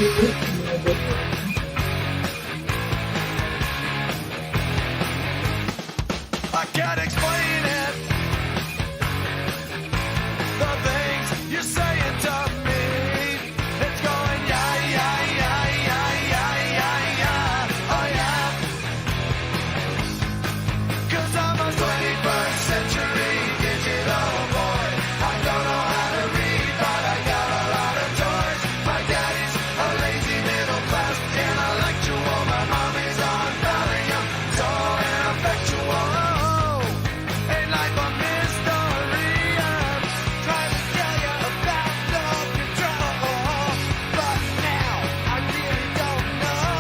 I can't explain it. The things you're saying to me, it's going yeah, yeah, yeah, yeah, yeah, yeah, yeah, oh yeah. 'Cause I'm a 21st century digital boy. I don't know how to read, but I got a lot of toys. My daddy's a lazy middle class intellectual. My mommy's on Valium, so ineffectual. Ain't life a mystery? I'm trying to tell you about self-control, but now I really don't know.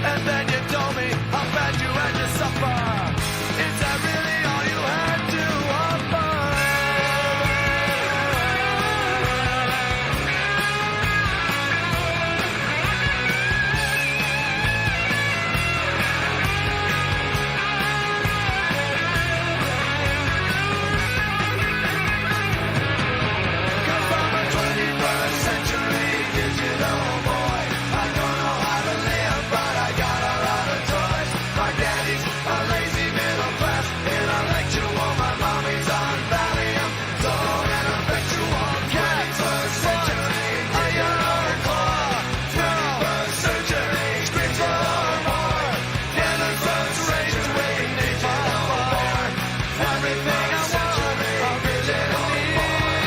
And then you told me how bad you had to suffer. Is that really all you had to offer? Cause I'm a 21st century digital boy. I don't know how to live, but I got a lot of toys. My daddy's a lazy middle class intellectual. My mommy's on Valium, so ineffectual. 21st century digital boy. 21st century digital boy. 21st century digital boy. Everything I want, a digital boy.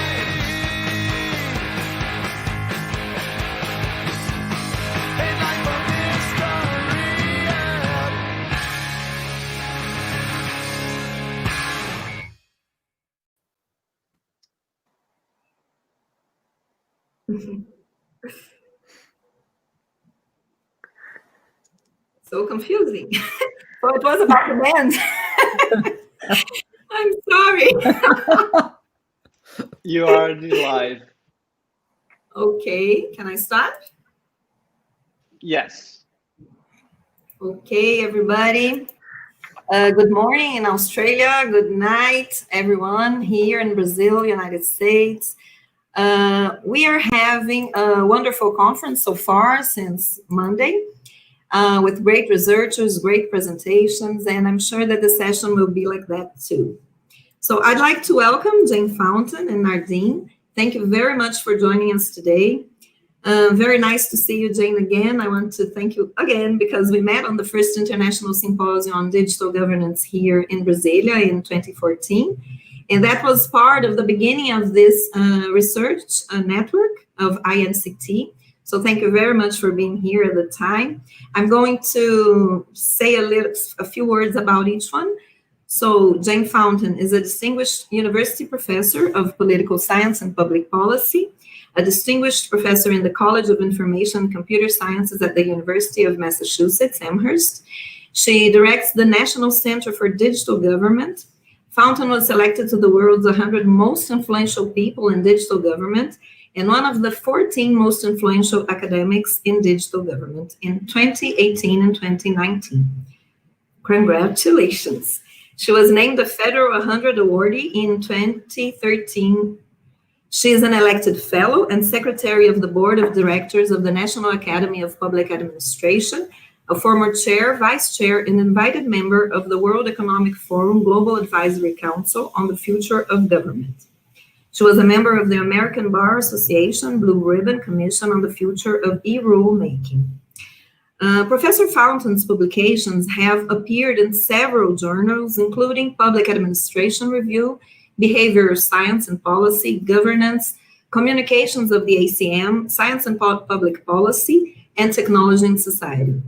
Ain't life a mystery? So confusing. So it was about the band. I'm sorry. You are live. Okay, can I start? Yes. Okay, everybody. Good morning in Australia. Good night, everyone here in Brazil, United States. We are having a wonderful conference so far since Monday, with great researchers, great presentations, and I'm sure that the session will be like that too. So I'd like to welcome Jane Fountain and Nardine. Thank you very much for joining us today. Very nice to see you, Jane, again. I want to thank you again because we met on the first International Symposium on Digital Governance here in Brasília in 2014. And that was part of the beginning of this research network of INCT. So thank you very much for being here at the time. I'm going to say a few words about each one. So Jane Fountain is a distinguished university professor of political science and public policy, a distinguished professor in the College of Information and Computer Sciences at the University of Massachusetts, Amherst. She directs the National Center for Digital Government. Fountain was selected to the world's 100 most influential people in digital government and one of the 14 most influential academics in digital government in 2018 and 2019. Congratulations. She was named a Federal 100 awardee in 2013. She is an elected fellow and secretary of the board of directors of the National Academy of Public Administration, a former chair, vice chair, and invited member of the World Economic Forum Global Advisory Council on the Future of Government. She was a member of the American Bar Association Blue Ribbon Commission on the Future of E-Rulemaking. Professor Fountain's publications have appeared in several journals, including Public Administration Review, Behavioral Science and Policy, Governance, Communications of the ACM, Science and Public Policy, and Technology in Society.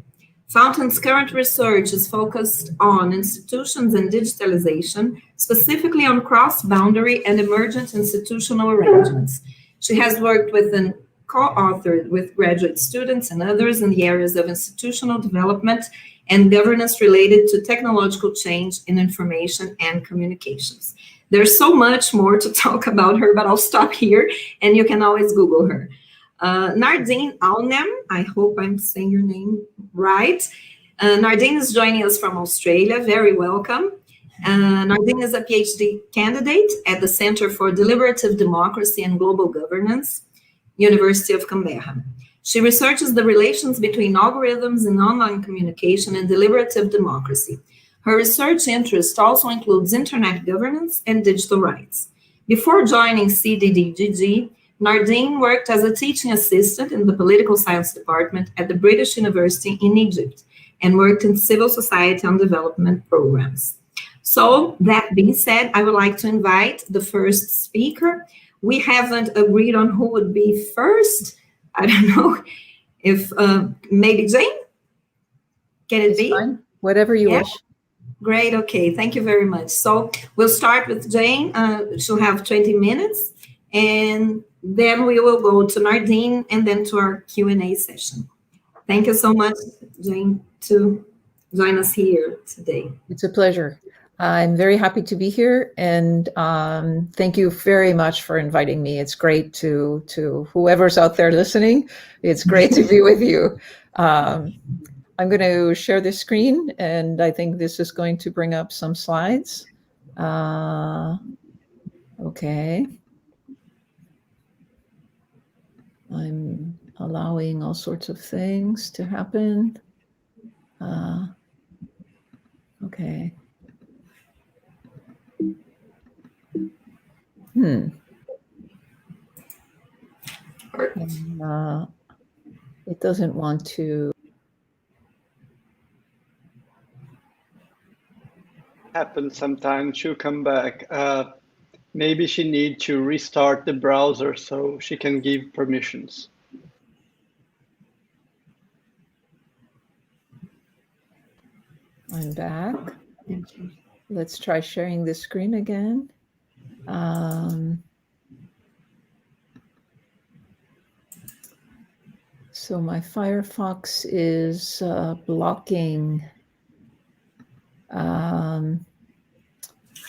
Fountain's current research is focused on institutions and digitalization, specifically on cross-boundary and emergent institutional arrangements. She has worked with and co-authored with graduate students and others in the areas of institutional development and governance related to technological change in information and communications. There's so much more to talk about her, but I'll stop here, and you can always Google her. Nardine Alnemr, I hope I'm saying your name right. Nardine is joining us from Australia. Very welcome. Nardine is a PhD candidate at the Center for Deliberative Democracy and Global Governance, University of Canberra. She researches the relations between algorithms in online communication and deliberative democracy. Her research interest also includes internet governance and digital rights. Before joining CDDGG, Nardine worked as a teaching assistant in the political science department at the British University in Egypt and worked in civil society on development programs. So that being said, I would like to invite the first speaker. We haven't agreed on who would be first. I don't know if maybe Jane? Can it be? Fine. Whatever you wish. Great, okay, thank you very much. So we'll start with Jane. She'll have 20 minutes, and then we will go to Nardine and then to our Q&A session. Thank you so much, Jane, to join us here today. It's a pleasure. I'm very happy to be here, and thank you very much for inviting me. It's great to whoever's out there listening. It's great to be with you. I'm going to share this screen, and I think this is going to bring up some slides. Okay. I'm allowing all sorts of things to happen. Okay. And, it doesn't want to. Happens sometimes. She'll come back. Maybe she needs to restart the browser so she can give permissions. I'm back. Let's try sharing the screen again. So my Firefox is blocking.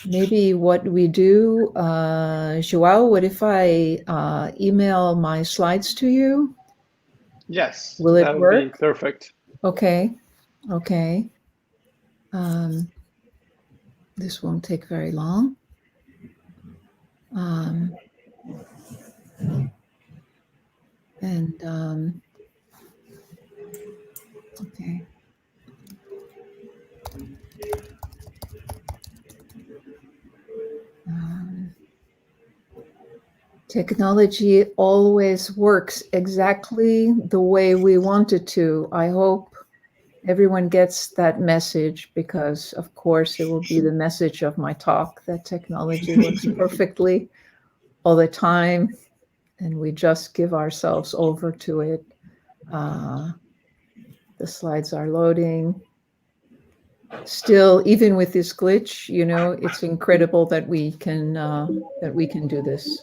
Maybe what we do, Joao, what if I email my slides to you? Yes, Will it that would work? be perfect. Okay, okay. This won't take very long. Okay. Technology always works exactly the way we want it to. I hope everyone gets that message, because of course it will be the message of my talk, that technology works perfectly all the time, and we just give ourselves over to it. The slides are loading. Still, even with this glitch, you know, it's incredible that we can do this.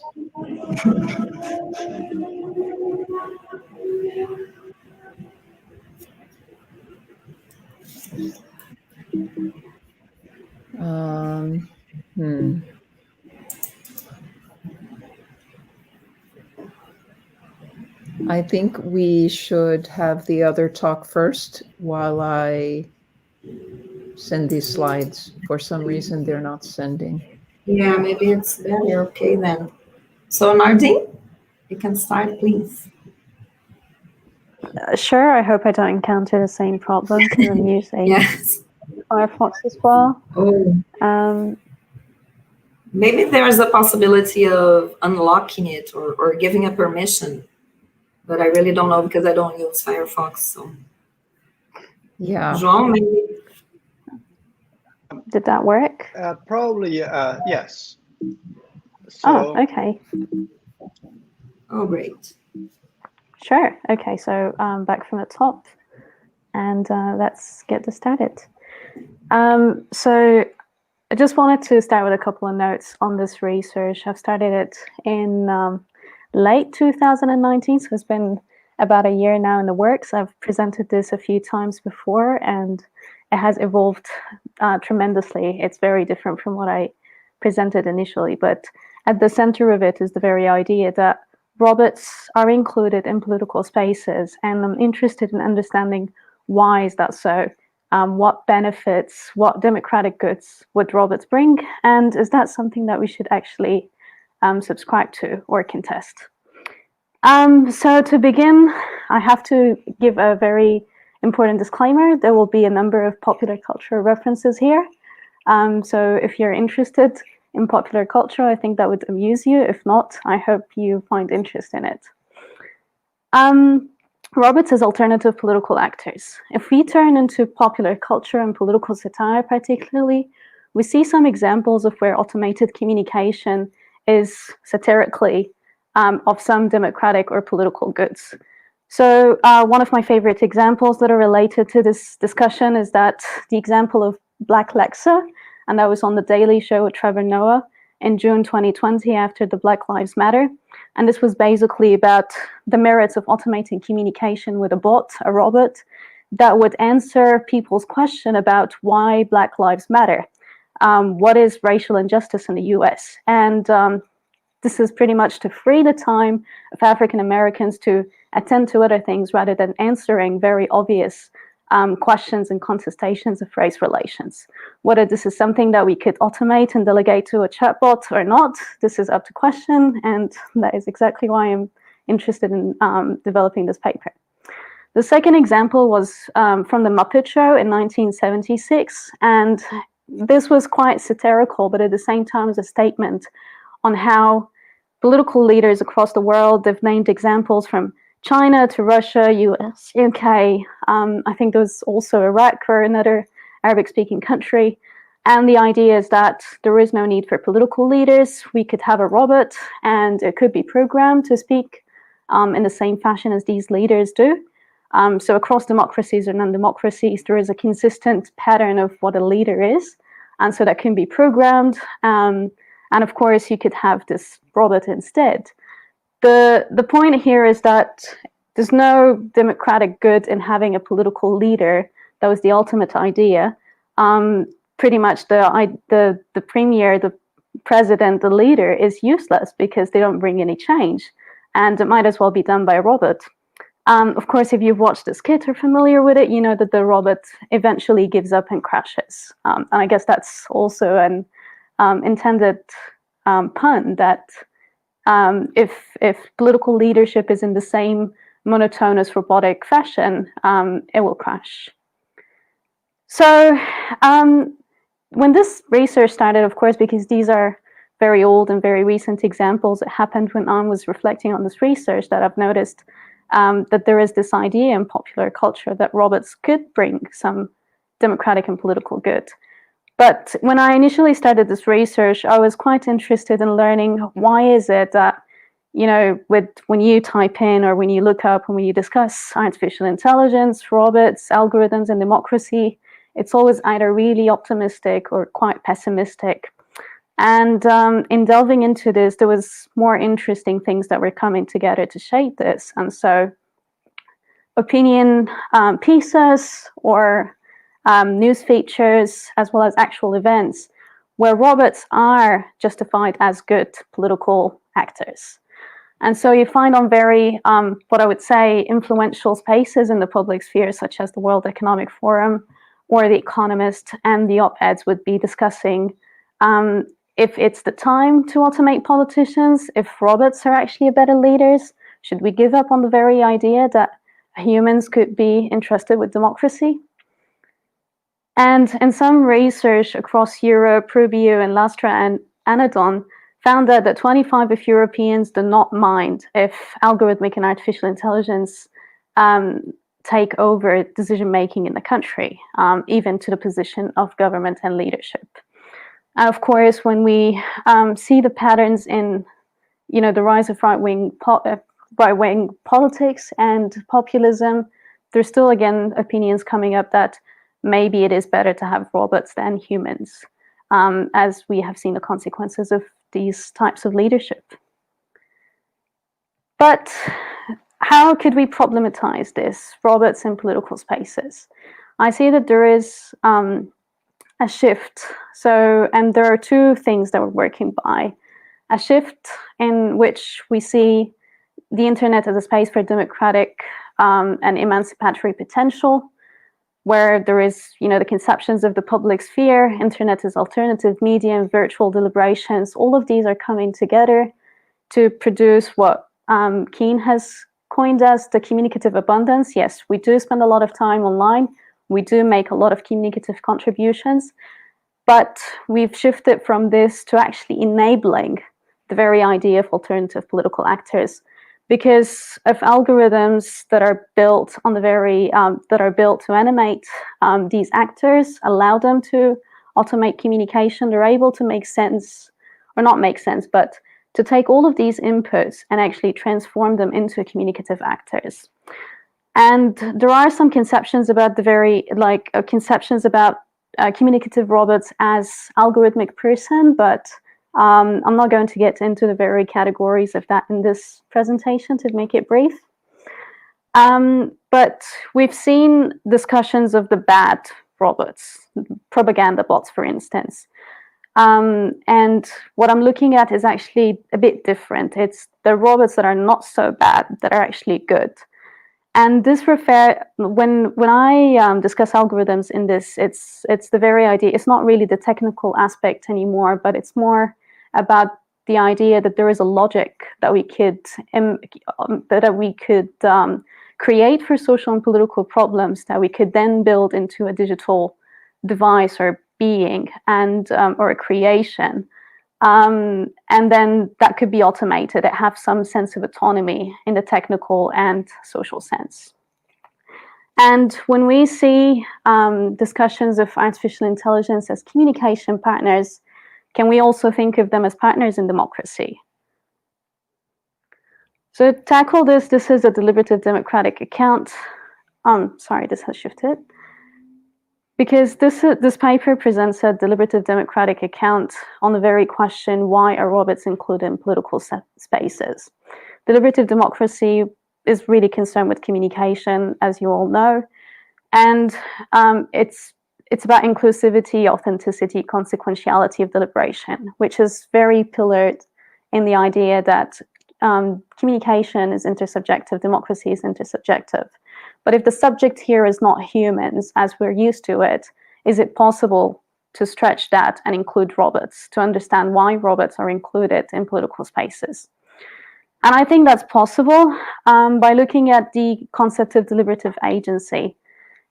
I think we should have the other talk first while I send these slides. For some reason, they're not sending. Yeah, maybe it's better. Okay, then. So Nardine, you can start, please. Sure, I hope I don't encounter the same problem because I'm using Yes. Firefox as well. Oh. Maybe there's a possibility of unlocking it or giving a permission, but I really don't know because I don't use Firefox. So Yeah. João, maybe. Did that work? Probably, yes. So, oh, okay. Oh, great. Sure. Okay, so back from the top, and let's get this started. So I just wanted to start with a couple of notes on this research. I've started it in late 2019, so it's been about a year now in the works. I've presented this a few times before, and it has evolved tremendously. It's very different from what I presented initially, but at the center of it is the very idea that robots are included in political spaces, and I'm interested in understanding why is that so? What benefits, what democratic goods would robots bring, and is that something that we should actually subscribe to or contest? So to begin, I have to give a very important disclaimer. There will be a number of popular culture references here. So if you're interested in popular culture, I think that would amuse you. If not, I hope you find interest in it. Robots as alternative political actors. If we turn into popular culture and political satire particularly, we see some examples of where automated communication is satirically of some democratic or political goods. So one of my favorite examples that are related to this discussion is that the example of Black Lexa, and that was on The Daily Show with Trevor Noah in June 2020 after the Black Lives Matter. And this was basically about the merits of automating communication with a bot, a robot, that would answer people's question about why Black Lives Matter. What is racial injustice in the US? And this is pretty much to free the time of African Americans to attend to other things rather than answering very obvious questions and contestations of race relations. Whether this is something that we could automate and delegate to a chatbot or not, this is up to question, and that is exactly why I'm interested in developing this paper. The second example was from the Muppet Show in 1976, and this was quite satirical, but at the same time as a statement on how political leaders across the world, they've named examples from China to Russia, US, UK, I think there was also Iraq or another Arabic-speaking country. And the idea is that there is no need for political leaders. We could have a robot and it could be programmed to speak in the same fashion as these leaders do. So across democracies or non-democracies, there is a consistent pattern of what a leader is. And so that can be programmed. And of course, you could have this robot instead. The point here is that there's no democratic good in having a political leader. That was the ultimate idea. Pretty much the premier, the president, the leader is useless because they don't bring any change. And it might as well be done by a robot. Of course, if you've watched the skit or familiar with it, you know that the robot eventually gives up and crashes. And I guess that's also an intended pun that if political leadership is in the same monotonous robotic fashion, it will crash. So when this research started, of course, because these are very old and very recent examples, it happened when I was reflecting on this research that I've noticed that there is this idea in popular culture that robots could bring some democratic and political good. But when I initially started this research, I was quite interested in learning why is it that, you know, when you type in or when you look up and when you discuss artificial intelligence, robots, algorithms, and democracy, it's always either really optimistic or quite pessimistic. And in delving into this, there was more interesting things that were coming together to shape this. And so opinion pieces or news features, as well as actual events, where robots are justified as good political actors. And so you find on very, what I would say, influential spaces in the public sphere, such as the World Economic Forum or The Economist, and the op-eds would be discussing if it's the time to automate politicians, if robots are actually better leaders, should we give up on the very idea that humans could be entrusted with democracy? And in some research across Europe, Rubio and Lastra and Anadon found that 25 of Europeans do not mind if algorithmic and artificial intelligence take over decision-making in the country, even to the position of government and leadership. And of course, when we see the patterns in, you know, the rise of right-wing politics and populism, there's still, again, opinions coming up that maybe it is better to have robots than humans, as we have seen the consequences of these types of leadership. But how could we problematize this, robots in political spaces? I see that there is a shift. So, and there are two things that we're working by. A shift in which we see the internet as a space for democratic and emancipatory potential, where there is, you know, the conceptions of the public sphere, internet as alternative media, and virtual deliberations. All of these are coming together to produce what Keane has coined as the communicative abundance. Yes, we do spend a lot of time online. We do make a lot of communicative contributions, but we've shifted from this to actually enabling the very idea of alternative political actors, because of algorithms that are built on the very that are built to animate these actors, allow them to automate communication. They're able to make sense, or not make sense, but to take all of these inputs and actually transform them into communicative actors. And there are some conceptions about conceptions about communicative robots as algorithmic person, but I'm not going to get into the very categories of that in this presentation to make it brief. But we've seen discussions of the bad robots, propaganda bots, for instance. And what I'm looking at is actually a bit different. It's the robots that are not so bad, that are actually good. And this when I discuss algorithms in this, it's the very idea. It's not really the technical aspect anymore, but it's more about the idea that there is a logic that we could create for social and political problems that we could then build into a digital device or being and or a creation, and then that could be automated. It have some sense of autonomy in the technical and social sense. And when we see discussions of artificial intelligence as communication partners, can we also think of them as partners in democracy? So to tackle this, this is a deliberative democratic account. Sorry, this has shifted. Because this paper presents a deliberative democratic account on the very question, why are robots included in political spaces? Deliberative democracy is really concerned with communication, as you all know. And it's about inclusivity, authenticity, consequentiality of deliberation, which is very pillared in the idea that communication is intersubjective, democracy is intersubjective. But if the subject here is not humans, as we're used to it, is it possible to stretch that and include robots, to understand why robots are included in political spaces? And I think that's possible by looking at the concept of deliberative agency.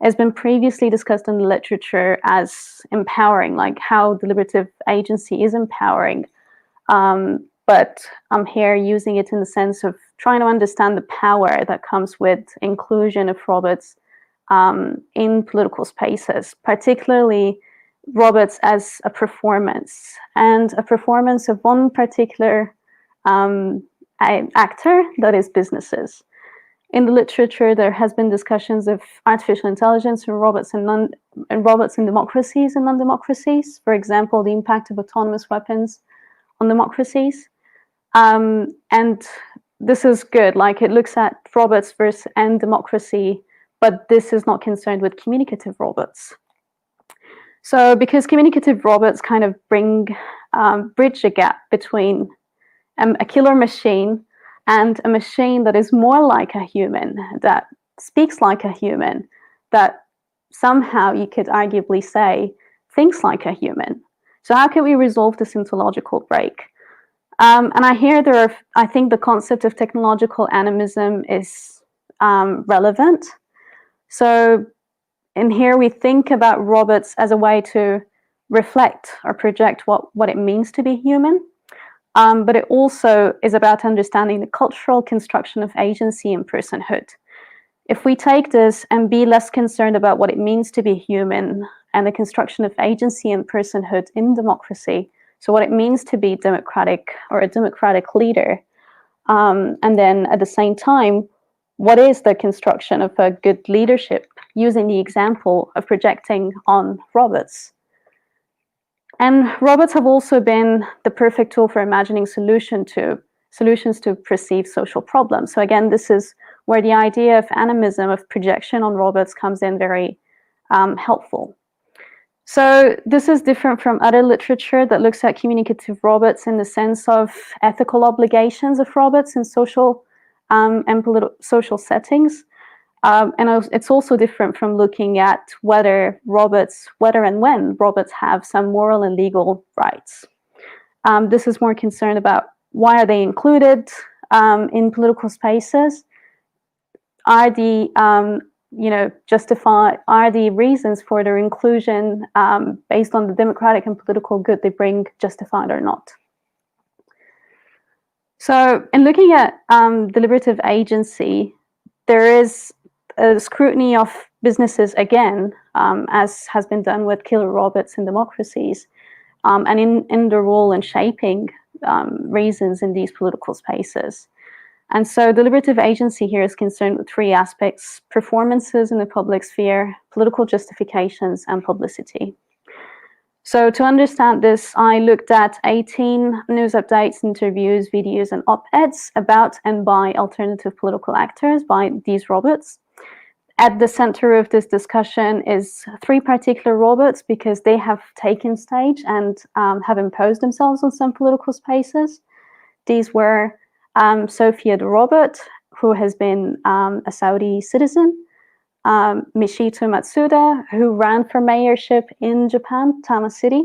It's been previously discussed in the literature as empowering, like how deliberative agency is empowering. But I'm here using it in the sense of trying to understand the power that comes with inclusion of robots in political spaces, particularly robots as a performance, and a performance of one particular actor, that is businesses. In the literature, there has been discussions of artificial intelligence and robots in democracies and non-democracies. For example, the impact of autonomous weapons on democracies. And this is good, like it looks at robots versus and democracy, but this is not concerned with communicative robots. So because communicative robots kind of bridge a gap between a killer machine and a machine that is more like a human, that speaks like a human, that somehow you could arguably say thinks like a human. So how can we resolve this ontological break? And I think the concept of technological animism is relevant. So in here, we think about robots as a way to reflect or project what it means to be human. But it also is about understanding the cultural construction of agency and personhood. If we take this and be less concerned about what it means to be human and the construction of agency and personhood in democracy, so what it means to be democratic or a democratic leader, and then at the same time, what is the construction of a good leadership, using the example of projecting on robots. And robots have also been the perfect tool for imagining solutions to perceived social problems. So again, this is where the idea of animism, of projection on robots, comes in very helpful. So this is different from other literature that looks at communicative robots in the sense of ethical obligations of robots in social and social settings. And it's also different from looking at whether and when robots have some moral and legal rights. This is more concerned about why are they included in political spaces, are the are the reasons for their inclusion based on the democratic and political good they bring justified or not? So in looking at deliberative agency, there is a scrutiny of businesses again, as has been done with killer robots in democracies, and in the role in shaping reasons in these political spaces. And so deliberative agency here is concerned with three aspects: performances in the public sphere, political justifications, and publicity. So to understand this, I looked at 18 news updates, interviews, videos, and op-eds about and by alternative political actors by these robots. At the center of this discussion is three particular robots because they have taken stage and have imposed themselves on some political spaces. These were Sophia the robot, who has been a Saudi citizen, Michito Matsuda, who ran for mayorship in Japan, Tama City,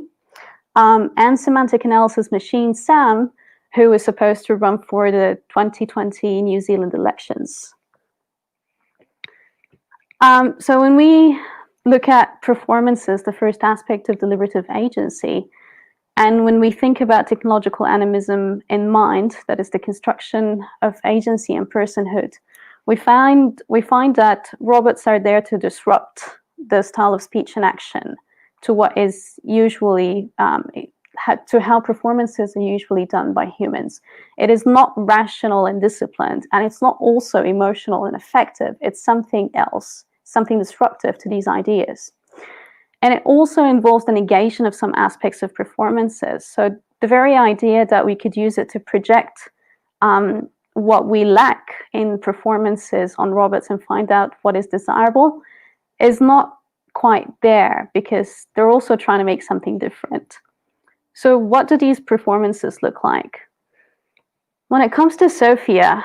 and semantic analysis machine Sam, who is supposed to run for the 2020 New Zealand elections. So when we look at performances, the first aspect of deliberative agency, and when we think about technological animism in mind, that is the construction of agency and personhood, we find that robots are there to disrupt the style of speech and action to what is usually, to how performances are usually done by humans. It is not rational and disciplined, and it's not also emotional and effective. It's something else, something disruptive to these ideas. And it also involves the negation of some aspects of performances. So the very idea that we could use it to project what we lack in performances on robots and find out what is desirable is not quite there, because they're also trying to make something different. So what do these performances look like? When it comes to Sophia,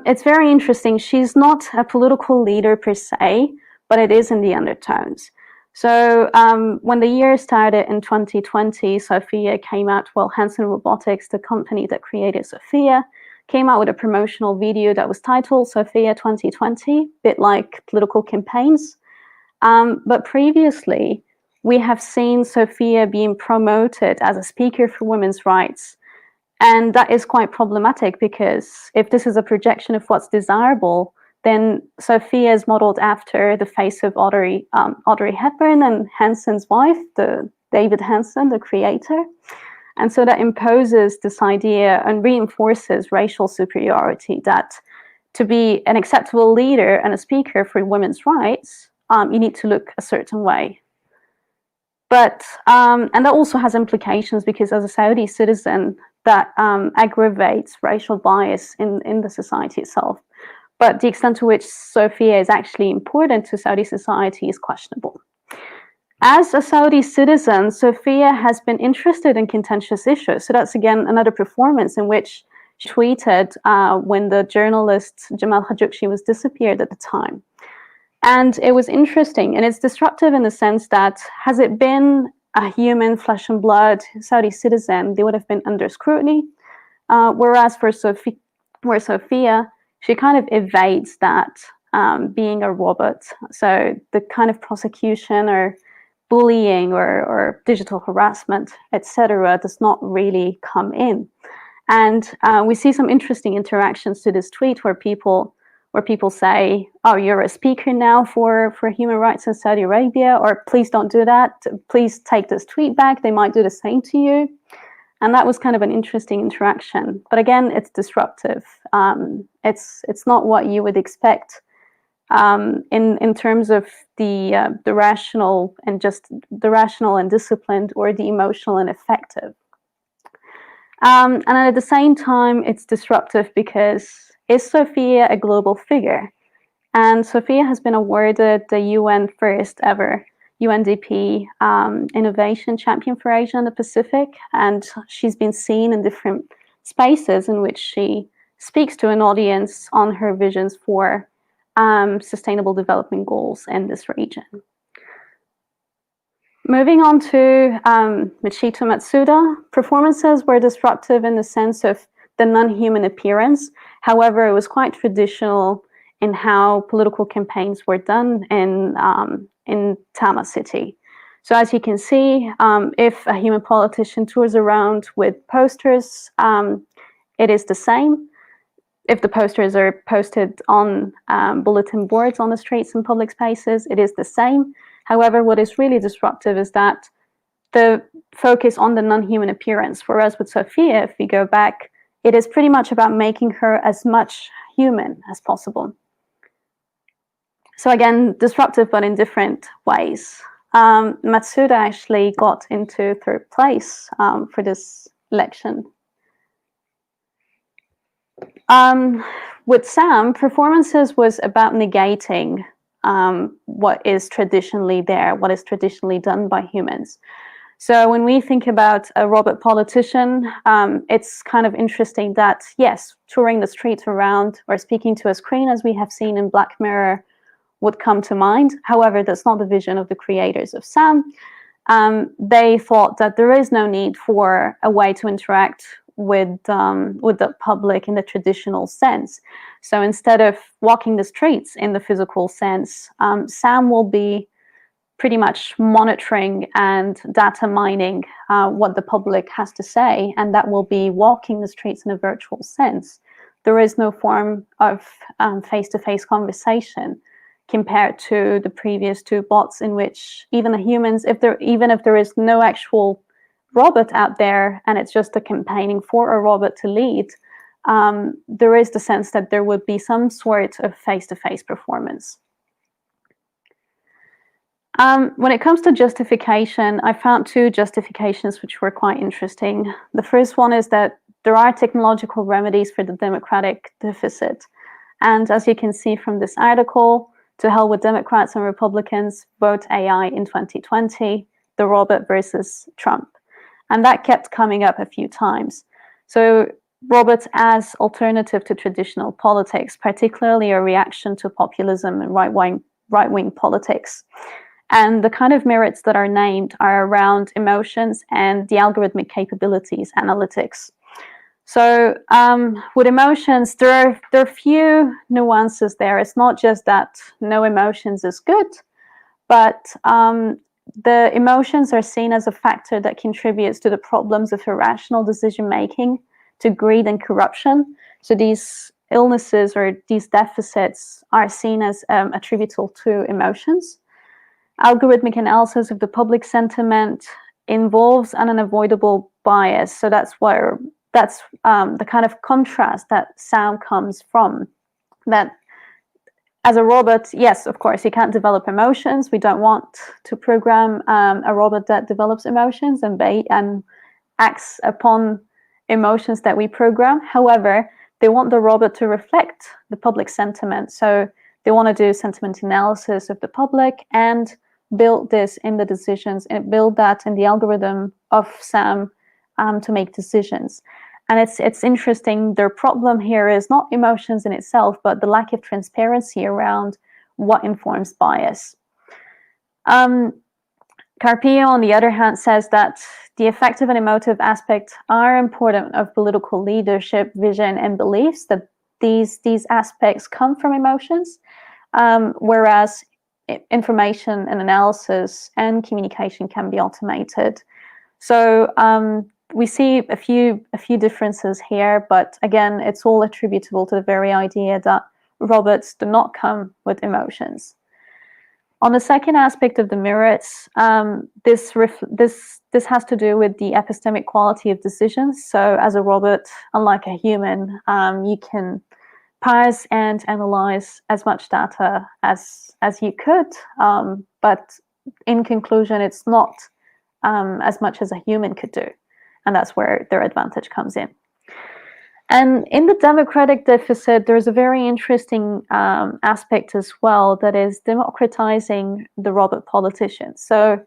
it's very interesting. She's not a political leader per se, but it is in the undertones. So when the year started in 2020, Sophia came out, well, Hanson Robotics, the company that created Sophia, came out with a promotional video that was titled Sophia 2020, a bit like political campaigns. But previously, we have seen Sophia being promoted as a speaker for women's rights. And that is quite problematic, because if this is a projection of what's desirable, then Sophia is modeled after the face of Audrey Hepburn and Hanson's wife, David Hanson, the creator. And so that imposes this idea and reinforces racial superiority, that to be an acceptable leader and a speaker for women's rights, you need to look a certain way. But, and that also has implications, because as a Saudi citizen, that aggravates racial bias in the society itself. But the extent to which Sophia is actually important to Saudi society is questionable. As a Saudi citizen, Sophia has been interested in contentious issues. So that's, again, another performance in which she tweeted when the journalist Jamal Khashoggi was disappeared at the time. And it was interesting, and it's disruptive in the sense that, has it been a human flesh and blood Saudi citizen, they would have been under scrutiny. Whereas for Sophia, she kind of evades that, being a robot. So the kind of prosecution or bullying or digital harassment, etc., does not really come in. And we see some interesting interactions to this tweet where people say, oh, you're a speaker now for human rights in Saudi Arabia, or please don't do that. Please take this tweet back. They might do the same to you. And that was kind of an interesting interaction. But again, it's disruptive. It's not what you would expect in terms of the rational and disciplined, or the emotional and effective. And at the same time, it's disruptive because, is Sophia a global figure? And Sophia has been awarded the UN first ever UNDP Innovation Champion for Asia and the Pacific, and she's been seen in different spaces in which she speaks to an audience on her visions for sustainable development goals in this region. Moving on to Michito Matsuda, performances were disruptive in the sense of the non-human appearance. However, it was quite traditional in how political campaigns were done in Tama City. So as you can see, if a human politician tours around with posters, it is the same. If the posters are posted on bulletin boards on the streets and public spaces, it is the same. However, what is really disruptive is that the focus on the non-human appearance. Whereas with Sophia, if we go back, it is pretty much about making her as much human as possible. So again, disruptive, but in different ways. Matsuda actually got into third place for this election. With Sam, performances was about negating what is traditionally there, what is traditionally done by humans. So when we think about a robot politician, it's kind of interesting that, yes, touring the streets around or speaking to a screen, as we have seen in Black Mirror, would come to mind. However, that's not the vision of the creators of Sam. They thought that there is no need for a way to interact with the public in the traditional sense. So instead of walking the streets in the physical sense, Sam will be pretty much monitoring and data mining what the public has to say, and that will be walking the streets in a virtual sense. There is no form of face-to-face conversation compared to the previous two bots, in which even the humans, even if there is no actual robot out there and it's just a campaigning for a robot to lead, there is the sense that there would be some sort of face-to-face performance. When it comes to justification, I found two justifications which were quite interesting. The first one is that there are technological remedies for the democratic deficit. And as you can see from this article, to hell with Democrats and Republicans, vote AI in 2020, the robot versus Trump. And that kept coming up a few times. So robots as alternative to traditional politics, particularly a reaction to populism and right-wing politics. And the kind of merits that are named are around emotions and the algorithmic capabilities, analytics. So with emotions, there are few nuances there. It's not just that no emotions is good, but the emotions are seen as a factor that contributes to the problems of irrational decision-making, to greed and corruption. So these illnesses or these deficits are seen as attributable to emotions. Algorithmic analysis of the public sentiment involves an unavoidable bias. So that's the kind of contrast that Sam comes from. That as a robot, yes, of course, you can't develop emotions. We don't want to program a robot that develops emotions and acts upon emotions that we program. However, they want the robot to reflect the public sentiment. So they want to do sentiment analysis of the public and build this in the decisions and build that in the algorithm of Sam to make decisions. And it's interesting, their problem here is not emotions in itself, but the lack of transparency around what informs bias. Carpio, on the other hand, says that the affective and emotive aspects are important of political leadership, vision, and beliefs, that these aspects come from emotions, whereas information and analysis and communication can be automated. So we see a few differences here, but again, it's all attributable to the very idea that robots do not come with emotions. On the second aspect of the merits, this has to do with the epistemic quality of decisions. So as a robot, unlike a human, you can parse and analyze as much data as you could, but in conclusion, it's not as much as a human could do. And that's where their advantage comes in. And in the democratic deficit, there's a very interesting aspect as well, that is democratizing the robot politicians. So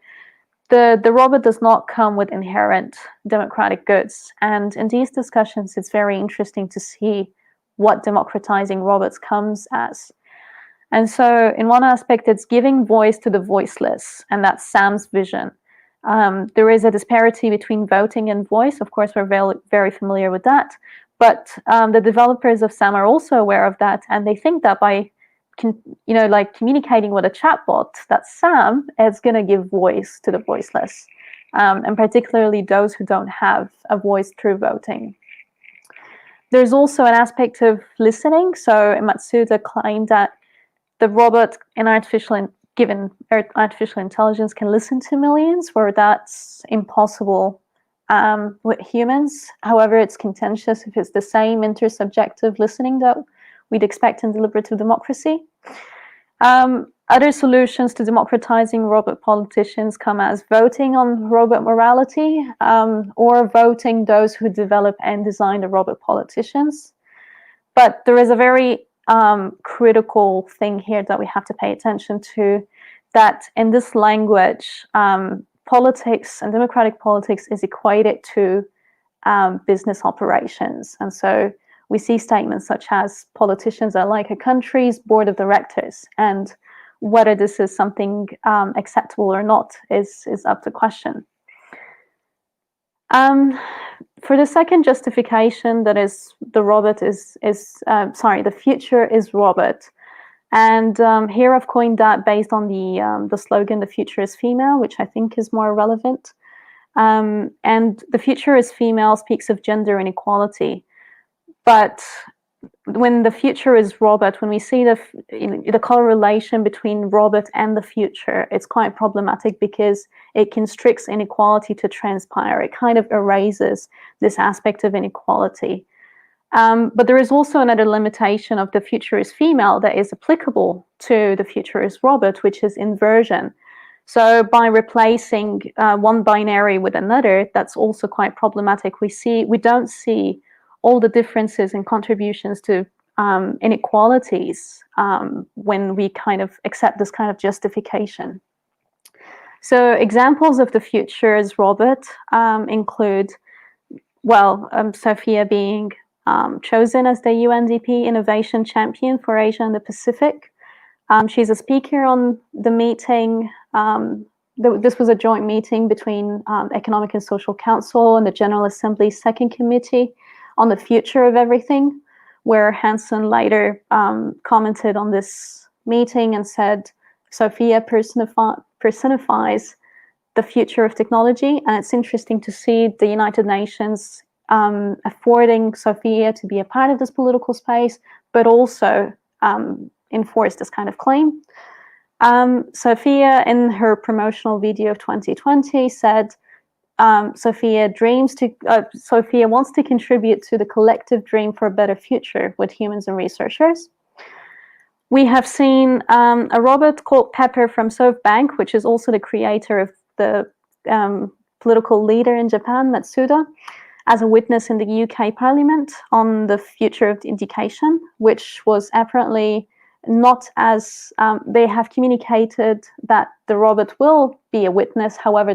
the robot does not come with inherent democratic goods. And in these discussions, it's very interesting to see what democratizing robots comes as. And so in one aspect, it's giving voice to the voiceless, and that's Sam's vision. There is a disparity between voting and voice. Of course, we're very familiar with that. But the developers of Sam are also aware of that, and they think that by like communicating with a chatbot, that Sam is going to give voice to the voiceless, and particularly those who don't have a voice through voting. There's also an aspect of listening. So Matsuda claimed that the robot given artificial intelligence can listen to millions, where that's impossible with humans. However, it's contentious if it's the same intersubjective listening that we'd expect in deliberative democracy. Other solutions to democratizing robot politicians come as voting on robot morality, or voting those who develop and design the robot politicians. But there is a very critical thing here that we have to pay attention to, that in this language, politics and democratic politics is equated to business operations. And so we see statements such as politicians are like a country's board of directors, and whether this is something acceptable or not is up to question. For the second justification, that is the future is robot. And here I've coined that based on the slogan, "The future is female," which I think is more relevant. And "the future is female" speaks of gender inequality. But when the future is robot, when we see the correlation between robot and the future, it's quite problematic because it constricts inequality to transpire. It kind of erases this aspect of inequality. But there is also another limitation of "the future is female" that is applicable to "the future is robot," which is inversion. So by replacing one binary with another, that's also quite problematic. We don't see all the differences and contributions to inequalities when we kind of accept this kind of justification. So examples of "the future is robot" include, Sophia being chosen as the UNDP Innovation Champion for Asia and the Pacific. She's a speaker on the meeting. This was a joint meeting between Economic and Social Council and the General Assembly's Second Committee on the future of everything, where Hansen later commented on this meeting and said, "Sophia personifies the future of technology." And it's interesting to see the United Nations affording Sophia to be a part of this political space, but also enforce this kind of claim. Sophia, in her promotional video of 2020, said, Sophia wants to contribute to the collective dream for a better future with humans and researchers. We have seen a robot called Pepper from SoftBank, which is also the creator of the political leader in Japan, Matsuda, as a witness in the UK Parliament on the future of education, which was apparently not as, they have communicated that the robot will be a witness. However,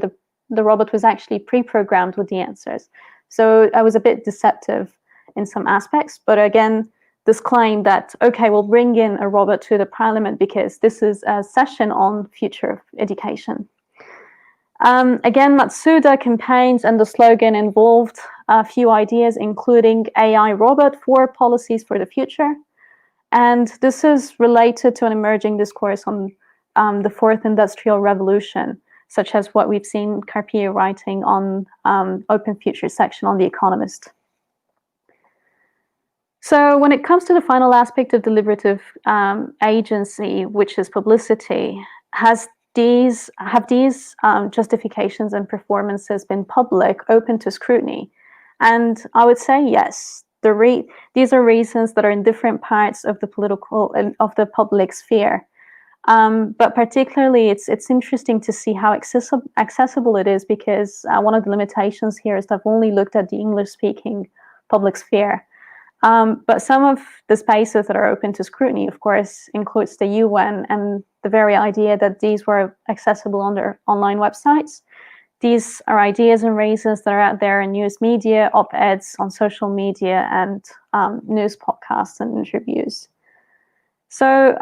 the robot was actually pre-programmed with the answers. So I was a bit deceptive in some aspects. But again, this claim that, okay, we'll bring in a robot to the parliament because this is a session on future of education. Again, Matsuda campaigns and the slogan involved a few ideas, including AI robot for policies for the future. And this is related to an emerging discourse on the fourth industrial revolution, such as what we've seen Carpio writing on Open Future section on The Economist. So when it comes to the final aspect of deliberative agency, which is publicity, have these justifications and performances been public, open to scrutiny? And I would say yes. These are reasons that are in different parts of the political and of the public sphere. But particularly, it's interesting to see how accessible it is, because one of the limitations here is that I've only looked at the English-speaking public sphere. But some of the spaces that are open to scrutiny, of course, includes the UN and the very idea that these were accessible on their online websites. These are ideas and reasons that are out there in news media, op-eds on social media, and news podcasts and interviews. So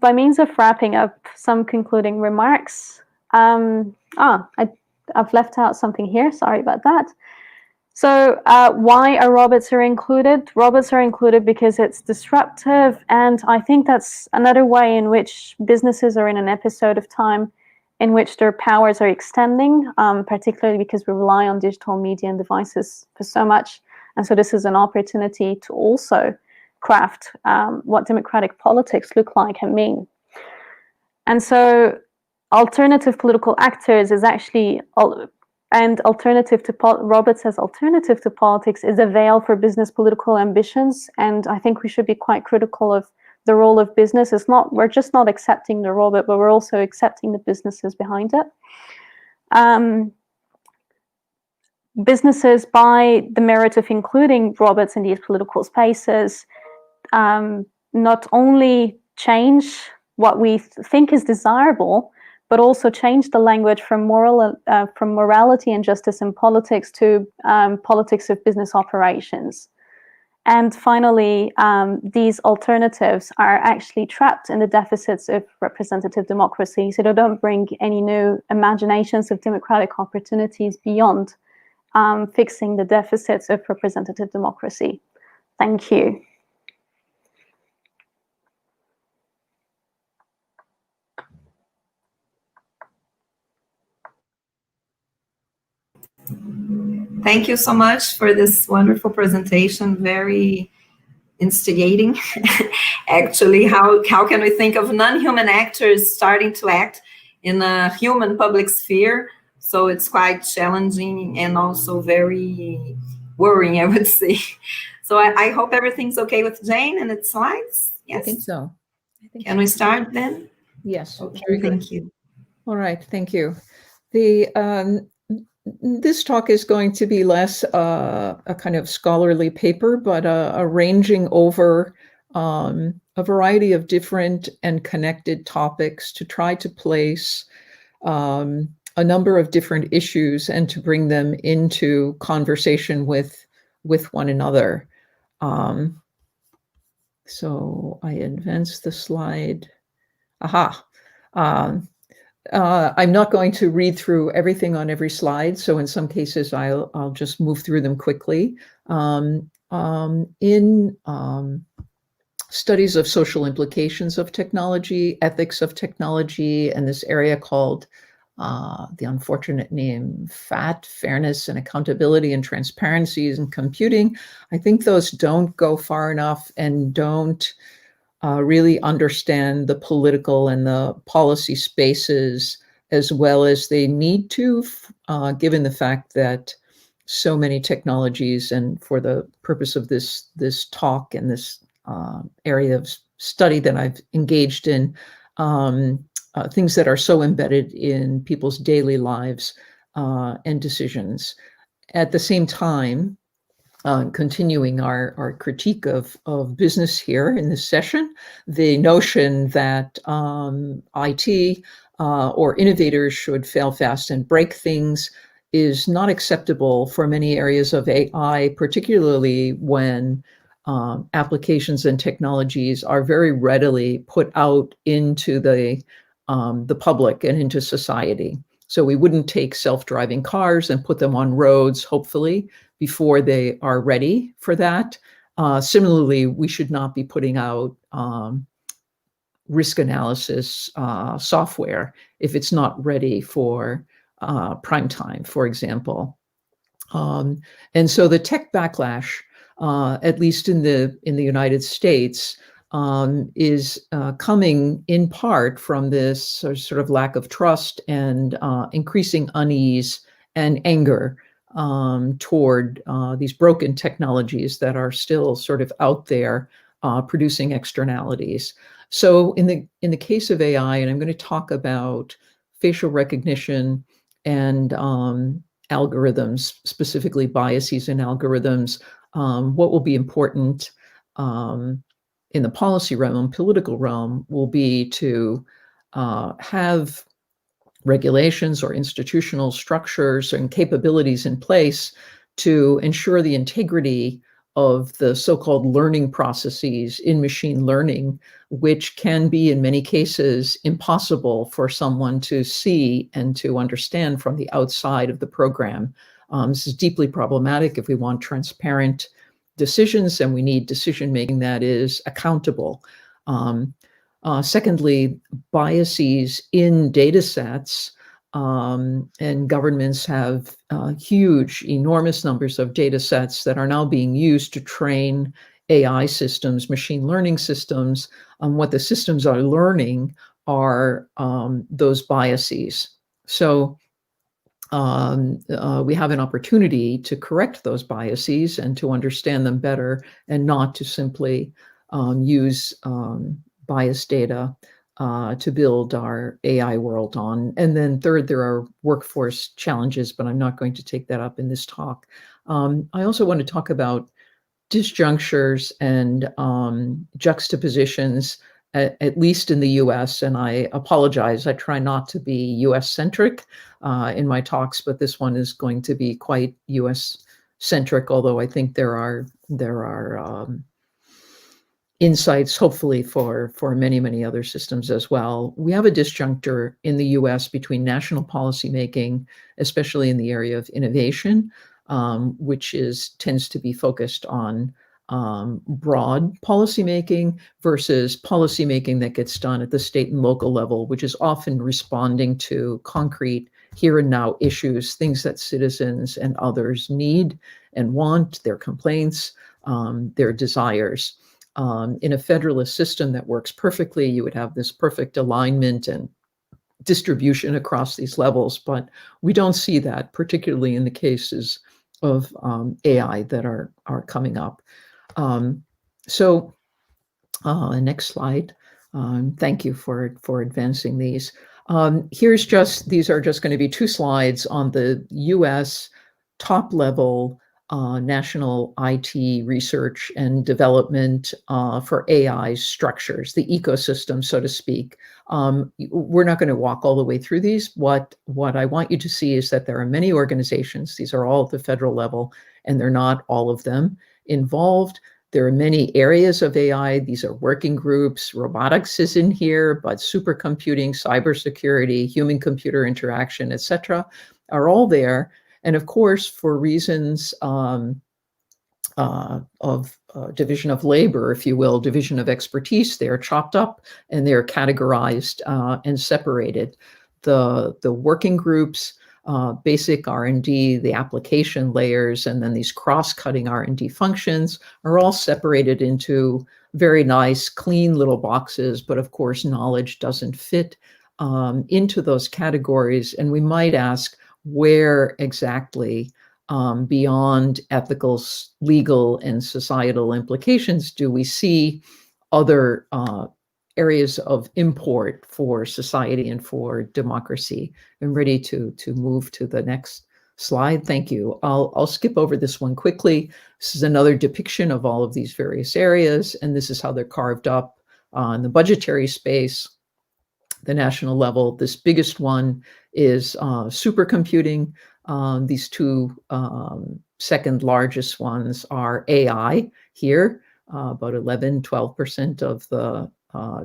by means of wrapping up some concluding remarks, I've left out something here, sorry about that. So why are robots are included? Robots are included because it's disruptive, and I think that's another way in which businesses are in an episode of time in which their powers are extending, particularly because we rely on digital media and devices for so much. And so this is an opportunity to also craft what democratic politics look like and mean. And so alternative political actors is actually, and alternative to robots as alternative to politics is a veil for business political ambitions. And I think we should be quite critical of the role of business. It's not, we're just not accepting the robot, but we're also accepting the businesses behind it. Businesses, by the merit of including robots in these political spaces, not only change what we think is desirable, but also change the language from morality and justice in politics to politics of business operations. And finally, these alternatives are actually trapped in the deficits of representative democracy, so they don't bring any new imaginations of democratic opportunities beyond fixing the deficits of representative democracy. Thank you. Thank you so much for this wonderful presentation, very instigating. Actually, how can we think of non-human actors starting to act in a human public sphere? So it's quite challenging and also very worrying, I would say. So I hope everything's okay with Jane and its slides. Yes? I think so. Can we start then? Yes. Okay, thank you. All right, thank you. This talk is going to be less a kind of scholarly paper, but ranging over a variety of different and connected topics to try to place a number of different issues and to bring them into conversation with one another. So I advance the slide. Aha. I'm not going to read through everything on every slide, so in some cases I'll just move through them quickly. In studies of social implications of technology, ethics of technology, and this area called the unfortunate name FAT, Fairness and Accountability and Transparency in Computing, I think those don't go far enough and don't really understand the political and the policy spaces as well as they need to, given the fact that so many technologies, and for the purpose of this talk and this area of study that I've engaged in, things that are so embedded in people's daily lives and decisions. At the same time, continuing our critique of business here in this session, the notion that IT or innovators should fail fast and break things is not acceptable for many areas of AI, particularly when applications and technologies are very readily put out into the public and into society. So we wouldn't take self-driving cars and put them on roads, hopefully, before they are ready for that. Similarly, we should not be putting out risk analysis software if it's not ready for prime time, for example. And so the tech backlash, at least in the United States, is coming in part from this sort of lack of trust and increasing unease and anger toward these broken technologies that are still sort of out there producing externalities. So in the case of AI, and I'm going to talk about facial recognition and algorithms, specifically biases in algorithms, what will be important in the policy realm, political realm, will be to have regulations or institutional structures and capabilities in place to ensure the integrity of the so-called learning processes in machine learning, which can be in many cases impossible for someone to see and to understand from the outside of the program. This is deeply problematic if we want transparent decisions, and we need decision-making that is accountable. Secondly, biases in data sets, and governments have huge, enormous numbers of data sets that are now being used to train AI systems, machine learning systems. What the systems are learning are those biases. So we have an opportunity to correct those biases and to understand them better, and not to simply use biased data to build our AI world on. And then third, there are workforce challenges, but I'm not going to take that up in this talk. I also want to talk about disjunctures and juxtapositions, at least in the US, and I apologize, I try not to be US centric in my talks, but this one is going to be quite US centric, although I think there are insights, hopefully, for many, many other systems as well. We have a disjuncture in the US between national policymaking, especially in the area of innovation, which tends to be focused on broad policymaking versus policymaking that gets done at the state and local level, which is often responding to concrete here and now issues, things that citizens and others need and want, their complaints, their desires. In a federalist system that works perfectly, you would have this perfect alignment and distribution across these levels, but we don't see that, particularly in the cases of AI that are coming up. Next slide. Thank you for advancing these. These are just going to be 2 slides on the US top level national IT research and development for AI structures, the ecosystem, so to speak. We're not going to walk all the way through these. What I want you to see is that there are many organizations. These are all at the federal level, and they're not all of them involved. There are many areas of AI. These are working groups. Robotics is in here, but supercomputing, cybersecurity, human-computer interaction, etc., are all there. And of course, for reasons of division of labor, if you will, division of expertise, they are chopped up and they're categorized and separated. The working groups, basic R&D, the application layers, and then these cross-cutting R&D functions are all separated into very nice, clean little boxes. But of course, knowledge doesn't fit into those categories. And we might ask, where exactly beyond ethical, legal, and societal implications do we see other areas of import for society and for democracy? I'm ready to move to the next slide. Thank you. I'll skip over this one quickly. This is another depiction of all of these various areas, and this is how they're carved up in the budgetary space, the national level. This biggest one is supercomputing. These 2 second largest ones are AI here, about 11-12% of the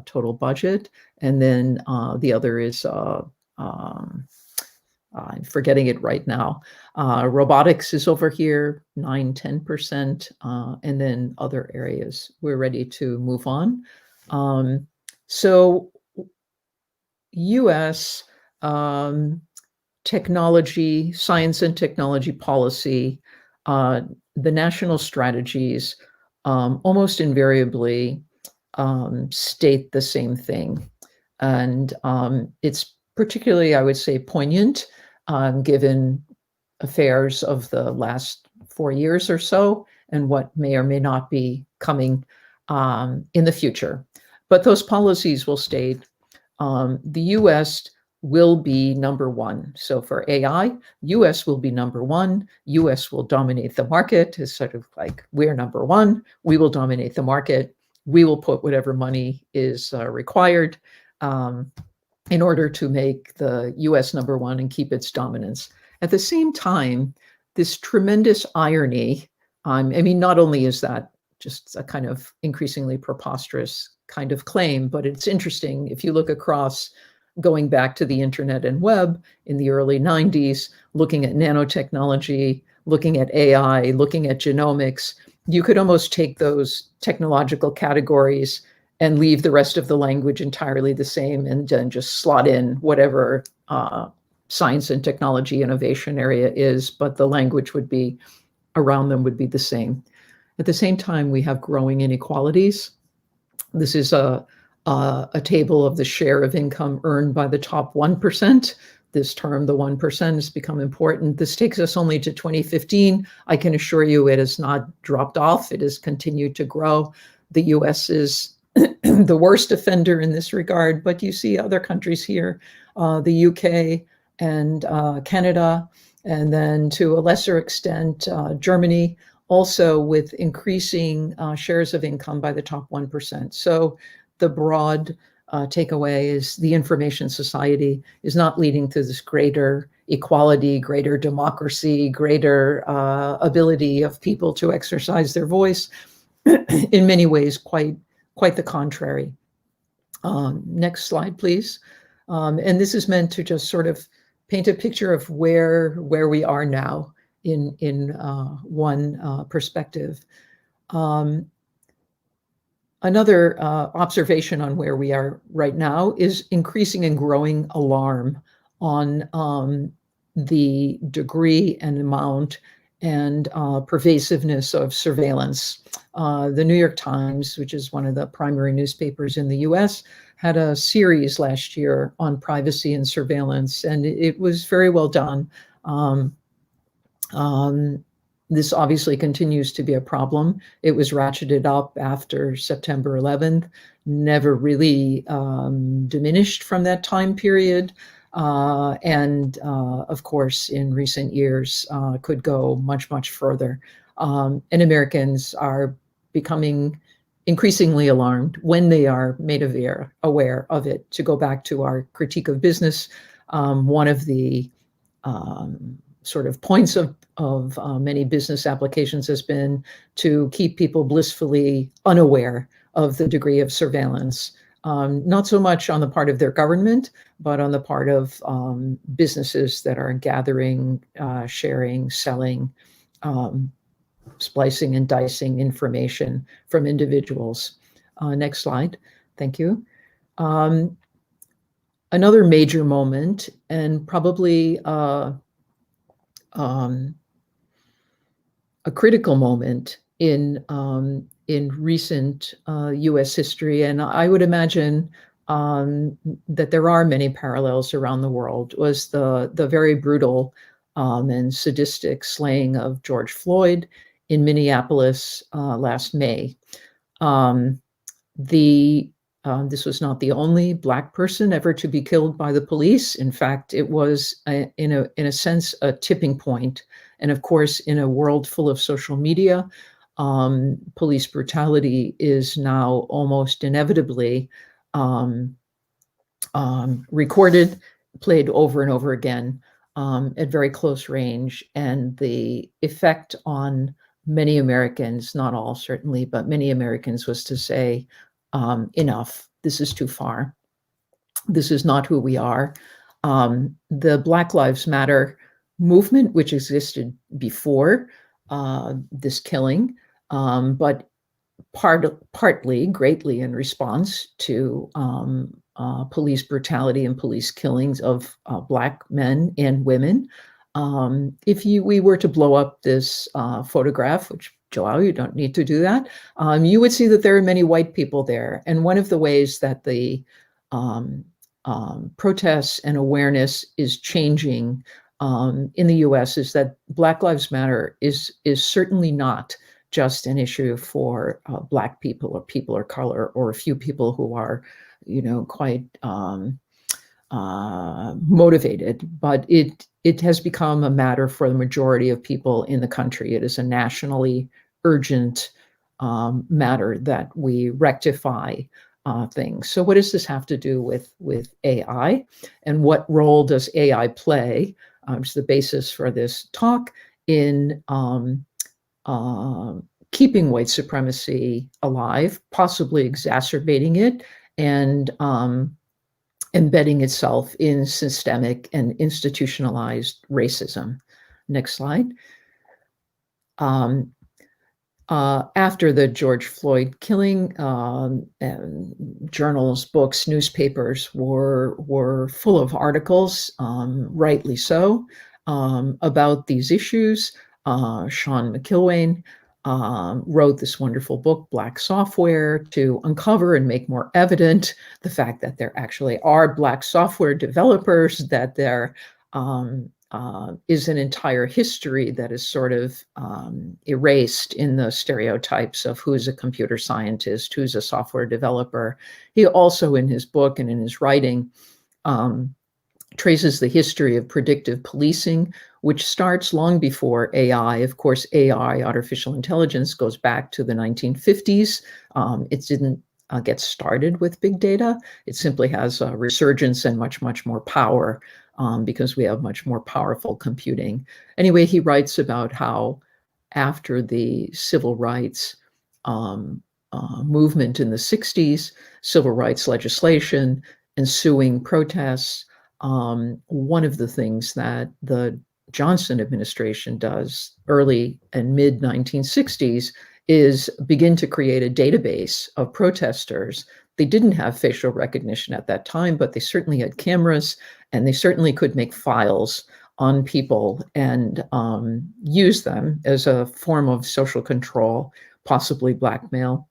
total budget. And then the other is, I'm forgetting it right now. Robotics is over here, 9-10%, and then other areas. We're ready to move on. So US technology, science and technology policy, the national strategies almost invariably state the same thing. And it's particularly, I would say, poignant given affairs of the last 4 years or so and what may or may not be coming in the future. But those policies will state the US will be number 1. So for AI, US will be number 1. US will dominate the market. It's sort of like, we're number 1. We will dominate the market. We will put whatever money is required in order to make the US number 1 and keep its dominance. At the same time, this tremendous irony, I mean, not only is that just a kind of increasingly preposterous kind of claim, but it's interesting if you look across going back to the internet and web in the early 90s, looking at nanotechnology, looking at AI, looking at genomics, you could almost take those technological categories and leave the rest of the language entirely the same, and then just slot in whatever science and technology innovation area is, but the language would be around them would be the same. At the same time, we have growing inequalities. This is a table of the share of income earned by the top 1%. This term, the 1%, has become important. This takes us only to 2015. I can assure you it has not dropped off. It has continued to grow. The US is the worst offender in this regard, but you see other countries here, the UK and Canada, and then to a lesser extent, Germany, also with increasing shares of income by the top 1%. So the broad takeaway is the information society is not leading to this greater equality, greater democracy, greater ability of people to exercise their voice. In many ways, quite the contrary. Next slide, please. And this is meant to just sort of paint a picture of where we are now in one perspective. Another observation on where we are right now is increasing and growing alarm on the degree and amount and pervasiveness of surveillance. The New York Times, which is one of the primary newspapers in the US, had a series last year on privacy and surveillance, and it was very well done. This obviously continues to be a problem. It was ratcheted up after September 11th, never really diminished from that time period. And of course, in recent years, could go much, much further. And Americans are becoming increasingly alarmed when they are made aware of it. To go back to our critique of business, one of the sort of points of many business applications has been to keep people blissfully unaware of the degree of surveillance, not so much on the part of their government, but on the part of businesses that are gathering, sharing, selling, splicing and dicing information from individuals. Next slide. Thank you. Another major moment, and probably a critical moment in recent U.S. history, and I would imagine that there are many parallels around the world, was the very brutal and sadistic slaying of George Floyd in Minneapolis last May. This was not the only Black person ever to be killed by the police. In fact, it was, in a sense, a tipping point. And of course, in a world full of social media, police brutality is now almost inevitably recorded, played over and over again at very close range. And the effect on many Americans, not all certainly, but many Americans, was to say, enough, this is too far. This is not who we are. The Black Lives Matter movement, which existed before this killing, but partly, greatly in response to police brutality and police killings of Black men and women. If we were to blow up this photograph, which, Joao, you don't need to do that, you would see that there are many white people there. And one of the ways that the protests and awareness is changing in the US is that Black Lives Matter is certainly not just an issue for Black people or people of color or a few people who are, quite motivated, but it has become a matter for the majority of people in the country. It is a nationally urgent matter that we rectify things. So what does this have to do with AI, and what role does AI play? It's the basis for this talk in keeping white supremacy alive, possibly exacerbating it, and embedding itself in systemic and institutionalized racism. Next slide. After the George Floyd killing, journals, books, newspapers were full of articles, rightly so, about these issues. Sean McIlwain wrote this wonderful book, Black Software, to uncover and make more evident the fact that there actually are Black software developers, that there is an entire history that is sort of erased in the stereotypes of who's a computer scientist, who's a software developer. He also, in his book and in his writing, traces the history of predictive policing, which starts long before AI. Of course, AI, artificial intelligence, goes back to the 1950s. It didn't get started with big data. It simply has a resurgence and much, much more power because we have much more powerful computing. Anyway, he writes about how after the civil rights movement in the 60s, civil rights legislation, ensuing protests, one of the things that the Johnson administration does early and mid 1960s is begin to create a database of protesters. They didn't have facial recognition at that time, but they certainly had cameras, and they certainly could make files on people and use them as a form of social control, possibly blackmail,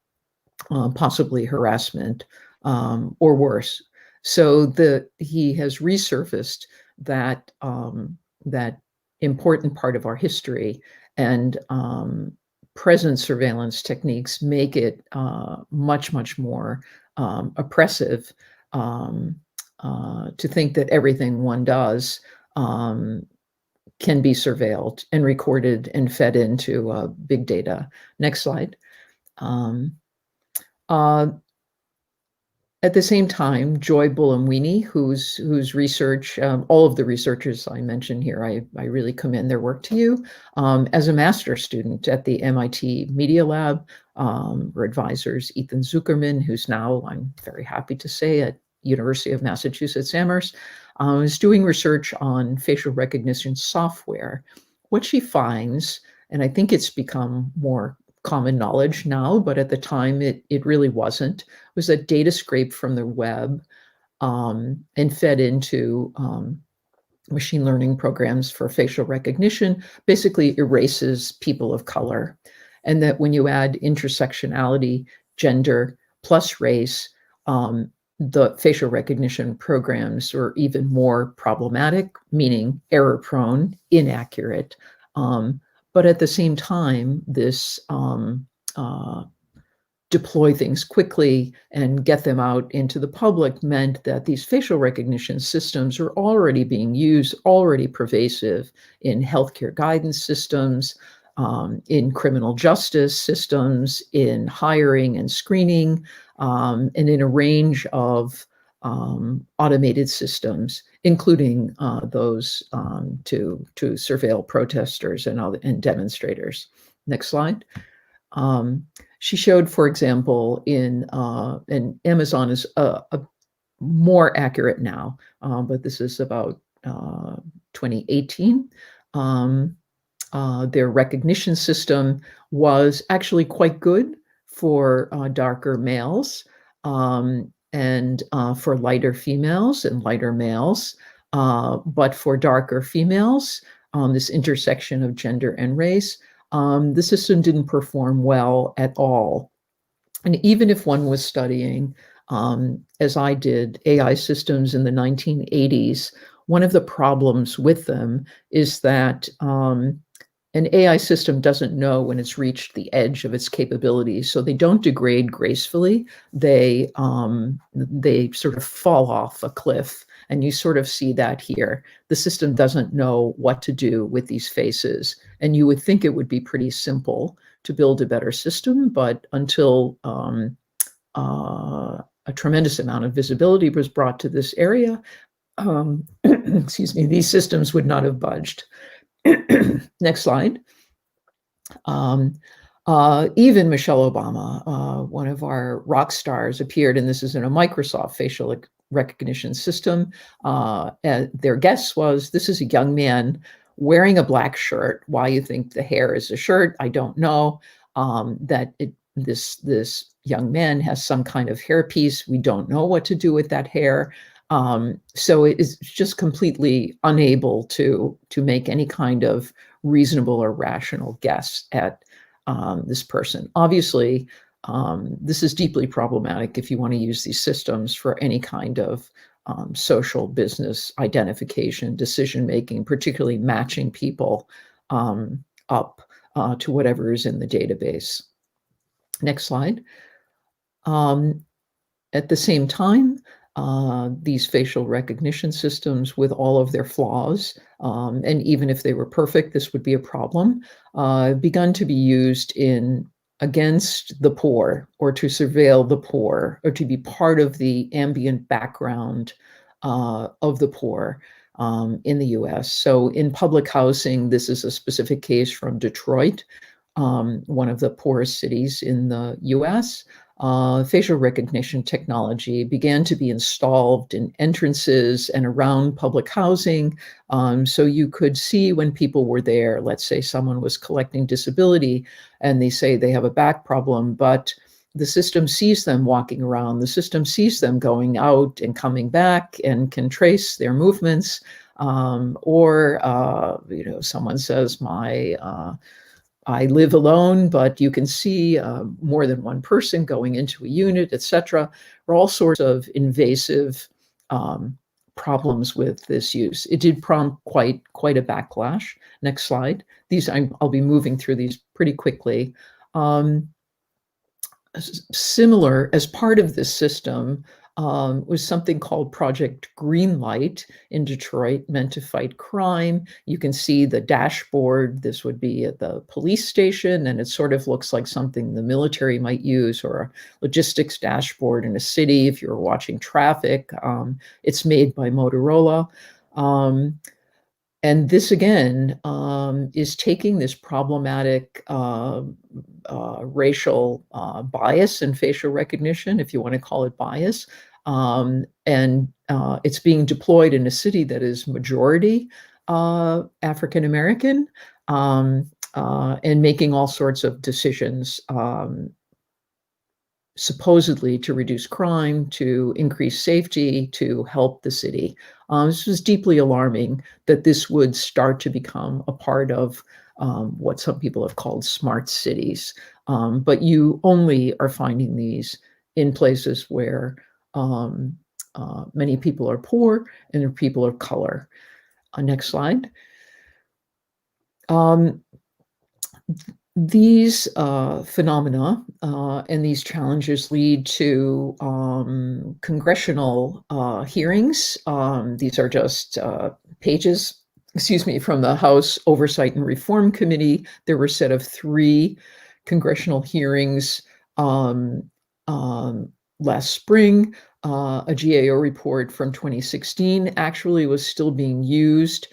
possibly harassment, or worse. So he has resurfaced that that important part of our history, and present surveillance techniques make it much, much more oppressive to think that everything one does can be surveilled and recorded and fed into big data. Next slide. At the same time, Joy Buolamwini, whose research, all of the researchers I mentioned here, I really commend their work to you. As a master's student at the MIT Media Lab, her advisors, Ethan Zuckerman, who's now, I'm very happy to say, at University of Massachusetts Amherst, is doing research on facial recognition software. What she finds, and I think it's become more common knowledge now, but at the time it really wasn't, was that data scraped from the web and fed into machine learning programs for facial recognition basically erases people of color. And that when you add intersectionality, gender plus race, the facial recognition programs are even more problematic, meaning error prone, inaccurate. But at the same time, this deploy things quickly and get them out into the public meant that these facial recognition systems are already being used, already pervasive in healthcare guidance systems, in criminal justice systems, in hiring and screening, and in a range of automated systems, including those to surveil protesters and demonstrators. Next slide. She showed, for example, and Amazon is more accurate now, but this is about 2018. Their recognition system was actually quite good for darker males, and for lighter females and lighter males. But for darker females, this intersection of gender and race, the system didn't perform well at all. And even if one was studying, as I did, AI systems in the 1980s, one of the problems with them is that an AI system doesn't know when it's reached the edge of its capabilities, so they don't degrade gracefully. They sort of fall off a cliff, and you sort of see that here. The system doesn't know what to do with these faces, and you would think it would be pretty simple to build a better system, but until a tremendous amount of visibility was brought to this area, excuse me, these systems would not have budged. Next slide. Even Michelle Obama, one of our rock stars, appeared, and this is in a Microsoft facial recognition system. Their guess was, this is a young man wearing a black shirt. Why you think the hair is a shirt, I don't know. This young man has some kind of hairpiece. We don't know what to do with that hair. So it is just completely unable to make any kind of reasonable or rational guess at this person. Obviously, this is deeply problematic if you want to use these systems for any kind of social business identification, decision-making, particularly matching people up to whatever is in the database. Next slide. At the same time, these facial recognition systems, with all of their flaws, and even if they were perfect, this would be a problem, begun to be used against the poor, or to surveil the poor, or to be part of the ambient background of the poor in the US. So in public housing, this is a specific case from Detroit, one of the poorest cities in the US. Facial recognition technology began to be installed in entrances and around public housing. So you could see when people were there, let's say someone was collecting disability and they say they have a back problem, but the system sees them walking around, the system sees them going out and coming back and can trace their movements. Or someone says, I live alone, but you can see more than one person going into a unit, etc. Or all sorts of invasive problems with this use. It did prompt quite a backlash. Next slide. I'll be moving through these pretty quickly. Similar, as part of this system, was something called Project Greenlight in Detroit, meant to fight crime. You can see the dashboard. This would be at the police station, and it sort of looks like something the military might use, or a logistics dashboard in a city if you're watching traffic. It's made by Motorola. And this, again, is taking this problematic racial bias in facial recognition, if you want to call it bias, and it's being deployed in a city that is majority African American, and making all sorts of decisions, supposedly to reduce crime, to increase safety, to help the city. This was deeply alarming that this would start to become a part of what some people have called smart cities. But you only are finding these in places where many people are poor and there are people of color. Next slide. These phenomena and these challenges lead to congressional hearings. These are just pages, from the House Oversight and Reform Committee. There were a set of 3 congressional hearings last spring. A GAO report from 2016 actually was still being used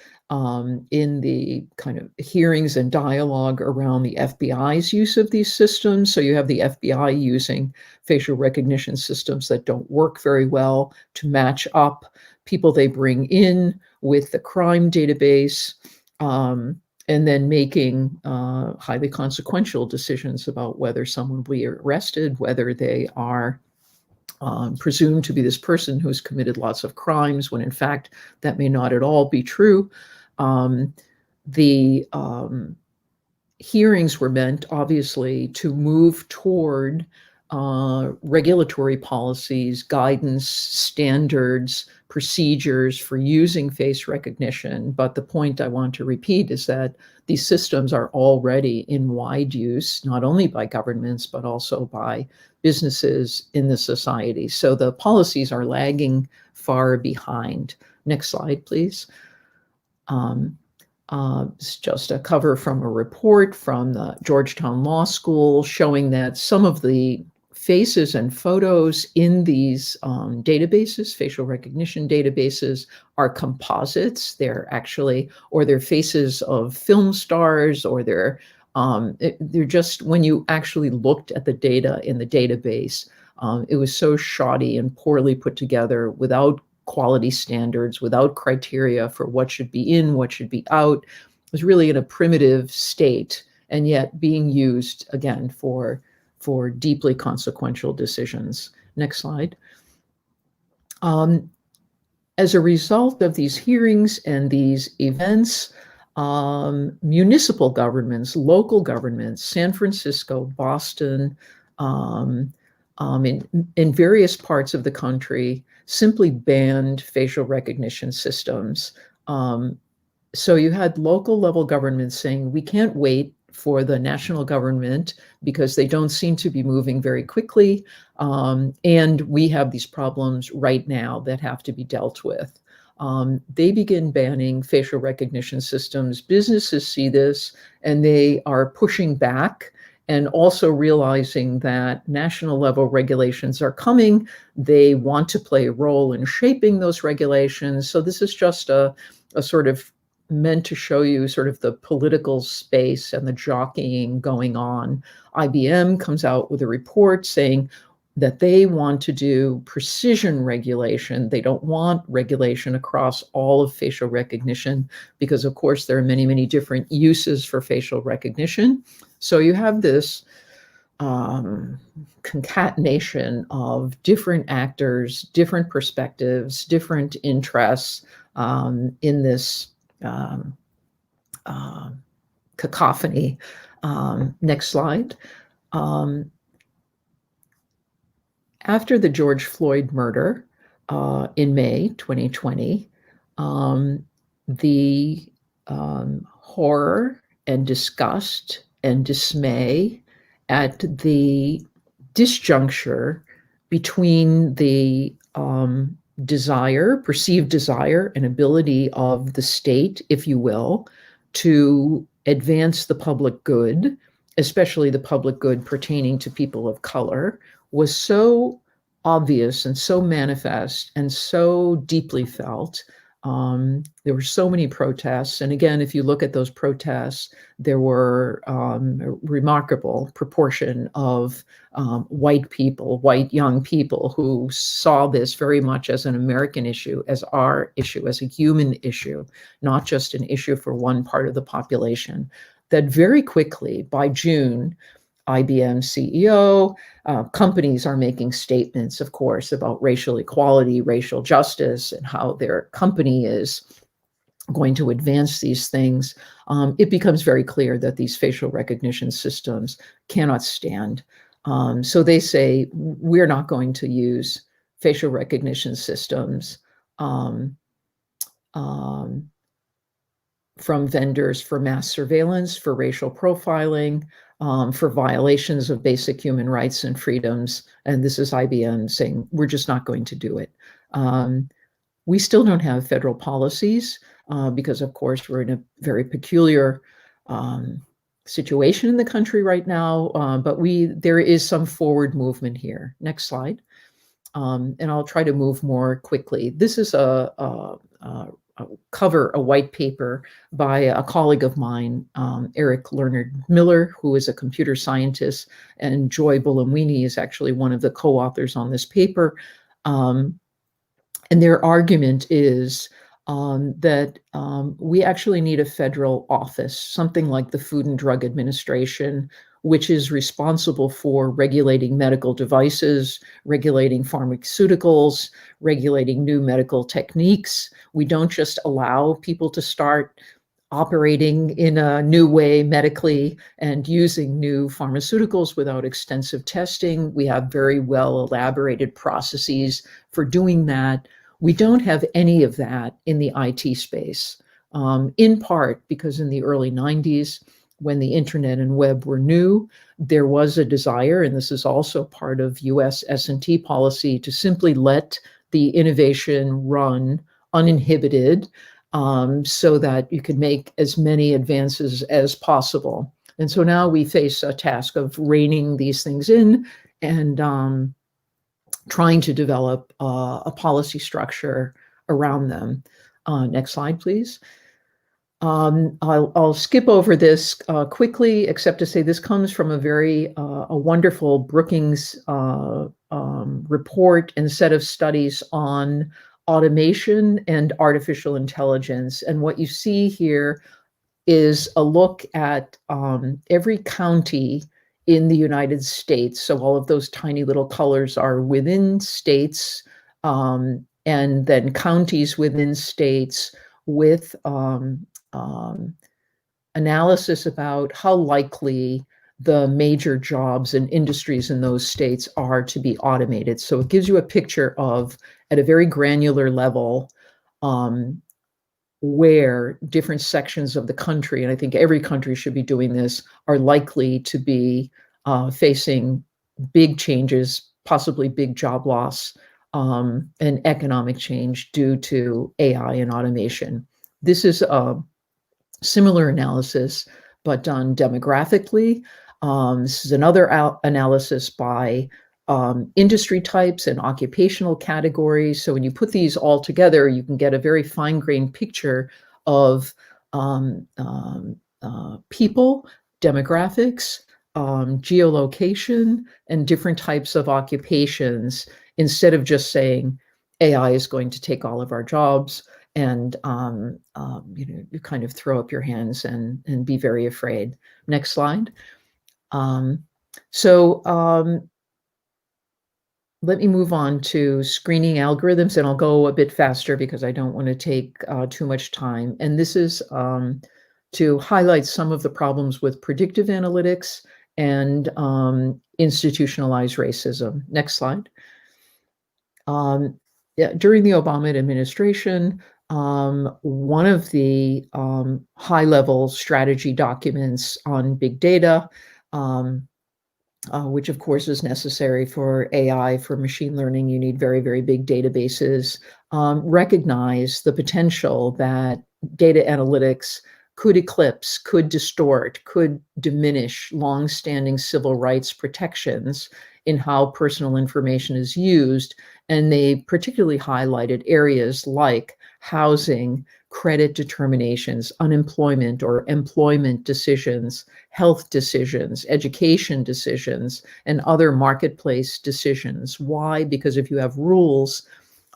in the kind of hearings and dialogue around the FBI's use of these systems. So you have the FBI using facial recognition systems that don't work very well to match up people they bring in with the crime database, and then making highly consequential decisions about whether someone will be arrested, whether they are presumed to be this person who's committed lots of crimes, when in fact that may not at all be true. The hearings were meant, obviously, to move toward regulatory policies, guidance, standards, procedures for using face recognition. But the point I want to repeat is that these systems are already in wide use, not only by governments, but also by businesses in the society. So the policies are lagging far behind. Next slide, please. It's just a cover from a report from the Georgetown Law School showing that some of the faces and photos in these databases, facial recognition databases, are composites. They're actually, or they're faces of film stars, or they're just, when you actually looked at the data in the database, It was so shoddy and poorly put together, without quality standards, without criteria for what should be in, what should be out. It was really in a primitive state, and yet being used, again, for deeply consequential decisions. Next slide. As a result of these hearings and these events, municipal governments, local governments, San Francisco, Boston, in various parts of the country, simply banned facial recognition systems. So you had local level governments saying, we can't wait for the national government because they don't seem to be moving very quickly. And we have these problems right now that have to be dealt with. They begin banning facial recognition systems. Businesses see this and they are pushing back, and also realizing that national level regulations are coming. They want to play a role in shaping those regulations. So this is just a sort of meant to show you sort of the political space and the jockeying going on. IBM comes out with a report saying that they want to do precision regulation. They don't want regulation across all of facial recognition because, of course, there are many, many different uses for facial recognition. So you have this concatenation of different actors, different perspectives, different interests in this cacophony. Next slide. After the George Floyd murder in May 2020, the horror and disgust and dismay at the disjuncture between the perceived desire and ability of the state, if you will, to advance the public good, especially the public good pertaining to people of color, was so obvious and so manifest and so deeply felt. There were so many protests. And again, if you look at those protests, there were a remarkable proportion of white people, white young people who saw this very much as an American issue, as our issue, as a human issue, not just an issue for one part of the population. That very quickly, by June, IBM CEO, companies are making statements, of course, about racial equality, racial justice, and how their company is going to advance these things. It becomes very clear that these facial recognition systems cannot stand. So they say, we're not going to use facial recognition systems from vendors for mass surveillance, for racial profiling, for violations of basic human rights and freedoms. And this is IBM saying, we're just not going to do it. We still don't have federal policies because, of course, we're in a very peculiar situation in the country right now, but there is some forward movement here. Next slide. And I'll try to move more quickly. This is a white paper by a colleague of mine, Eric Leonard Miller, who is a computer scientist, and Joy Buolamwini is actually one of the co-authors on this paper. And their argument is that we actually need a federal office, something like the Food and Drug Administration, which is responsible for regulating medical devices, regulating pharmaceuticals, regulating new medical techniques. We don't just allow people to start operating in a new way medically and using new pharmaceuticals without extensive testing. We have very well elaborated processes for doing that. We don't have any of that in the IT space, in part because in the early 90s, when the internet and web were new, there was a desire, and this is also part of US S&T policy, to simply let the innovation run uninhibited so that you could make as many advances as possible. And so now we face a task of reining these things in and trying to develop a policy structure around them. Next slide, please. I'll skip over this quickly, except to say this comes from a very a wonderful Brookings report and set of studies on automation and artificial intelligence. And what you see here is a look at every county in the United States. So all of those tiny little colors are within states, and then counties within states with analysis about how likely the major jobs and industries in those states are to be automated. So it gives you a picture of, at a very granular level, where different sections of the country, and I think every country should be doing this, are likely to be facing big changes, possibly big job loss, and economic change due to AI and automation. This is a similar analysis, but done demographically. This is another analysis by industry types and occupational categories. So when you put these all together, you can get a very fine-grained picture of people, demographics, geolocation, and different types of occupations, instead of just saying AI is going to take all of our jobs and you kind of throw up your hands and be very afraid. Next slide. Let me move on to screening algorithms, and I'll go a bit faster because I don't want to take too much time. And this is to highlight some of the problems with predictive analytics and institutionalized racism. Next slide. During the Obama administration, one of the high-level strategy documents on big data, which of course is necessary for AI, for machine learning, you need very, very big databases, recognize the potential that data analytics could eclipse, could distort, could diminish longstanding civil rights protections in how personal information is used. And they particularly highlighted areas like housing, credit determinations, unemployment or employment decisions, health decisions, education decisions, and other marketplace decisions. Why? Because if you have rules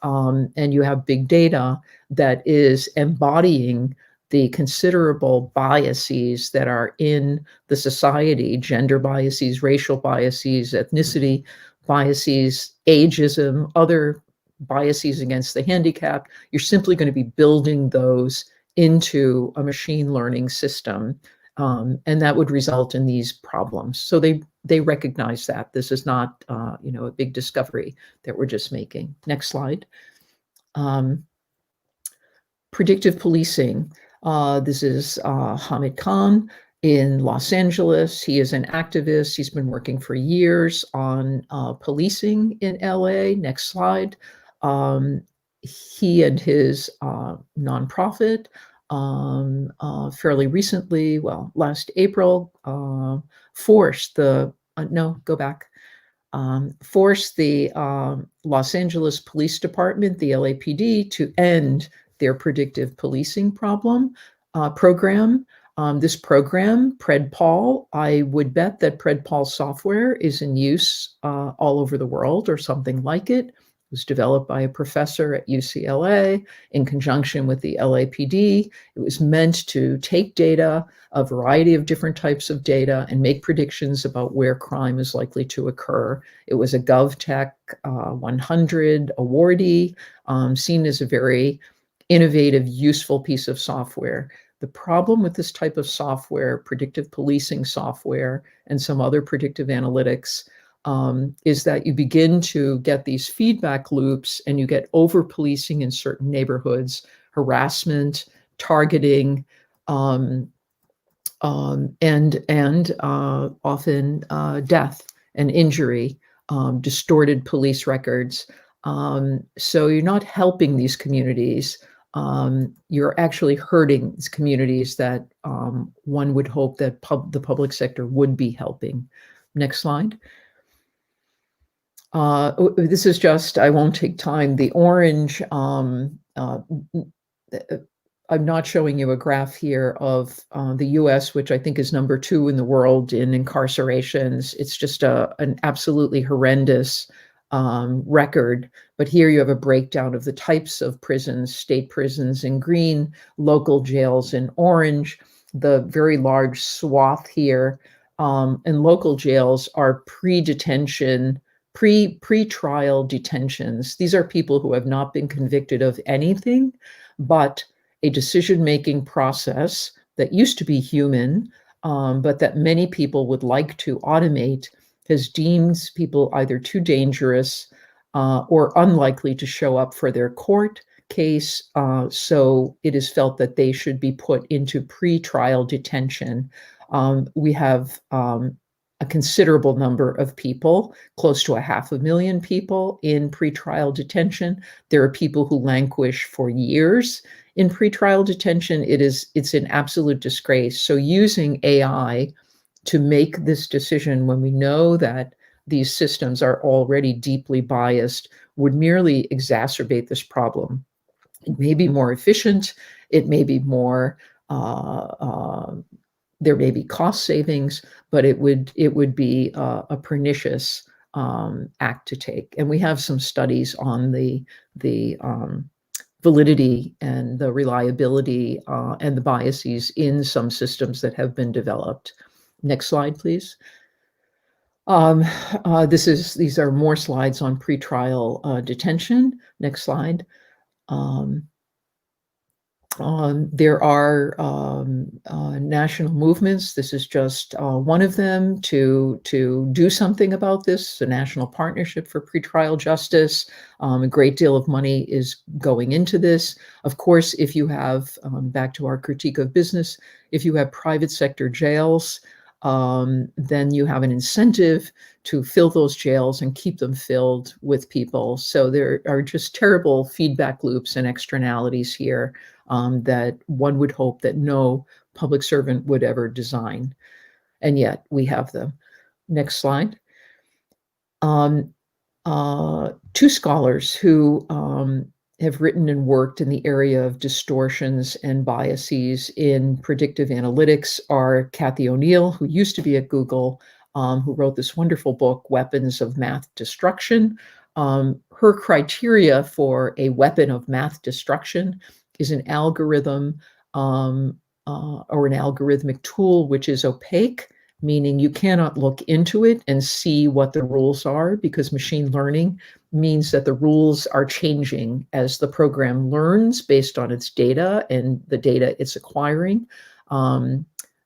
and you have big data that is embodying the considerable biases that are in the society, gender biases, racial biases, ethnicity biases, ageism, other biases against the handicapped, you're simply going to be building those into a machine learning system. And that would result in these problems. So they recognize that this is not a big discovery that we're just making. Next slide. Predictive policing. This is Hamid Khan in Los Angeles. He is an activist. He's been working for years on policing in LA. Next slide. He and his nonprofit fairly recently, well, last April, forced the Los Angeles Police Department, the LAPD, to end their predictive policing program. This program, PredPol, I would bet that PredPol software is in use all over the world or something like it. It was developed by a professor at UCLA in conjunction with the LAPD. It was meant to take data, a variety of different types of data, and make predictions about where crime is likely to occur. It was a GovTech 100 awardee, seen as a very innovative, useful piece of software. The problem with this type of software, predictive policing software, and some other predictive analytics, is that you begin to get these feedback loops and you get over-policing in certain neighborhoods, harassment, targeting, and often death and injury, distorted police records. So you're not helping these communities. You're actually hurting these communities that one would hope that the public sector would be helping. Next slide. This is just, I won't take time, the orange I'm not showing you a graph here of the US, which I think is number 2 in the world in incarcerations. It's just an absolutely horrendous record. But here you have a breakdown of the types of prisons, state prisons in green, local jails in orange, the very large swath here. And local jails are pre-detention, pre-trial detentions. These are people who have not been convicted of anything, but a decision-making process that used to be human, but that many people would like to automate, has deemed people either too dangerous or unlikely to show up for their court case. So it is felt that they should be put into pre-trial detention. We have a considerable number of people, close to 500,000 people in pretrial detention. There are people who languish for years in pretrial detention. It's an absolute disgrace. So using AI to make this decision when we know that these systems are already deeply biased would merely exacerbate this problem. It may be more efficient. It may be more there may be cost savings, but it would be a pernicious act to take. And we have some studies on the validity and the reliability and the biases in some systems that have been developed. Next slide, please. These are more slides on pretrial detention. Next slide. There are national movements. This is just one of them to do something about this, the National Partnership for Pretrial Justice. A great deal of money is going into this. Of course, if you have, back to our critique of business, if you have private sector jails, then you have an incentive to fill those jails and keep them filled with people. So there are just terrible feedback loops and externalities here that one would hope that no public servant would ever design. And yet we have them. Next slide. 2 scholars who have written and worked in the area of distortions and biases in predictive analytics are Cathy O'Neill, who used to be at Google, who wrote this wonderful book, Weapons of Math Destruction. Her criteria for a weapon of math destruction is an algorithm or an algorithmic tool which is opaque, meaning you cannot look into it and see what the rules are, because machine learning means that the rules are changing as the program learns based on its data and the data it's acquiring.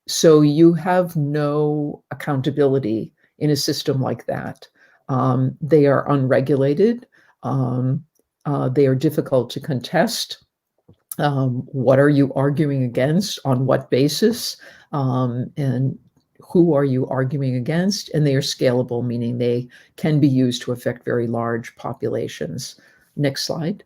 So you have no accountability in a system like that. They are unregulated. They are difficult to contest. What are you arguing against? On what basis? And who are you arguing against? And they are scalable, meaning they can be used to affect very large populations. Next slide.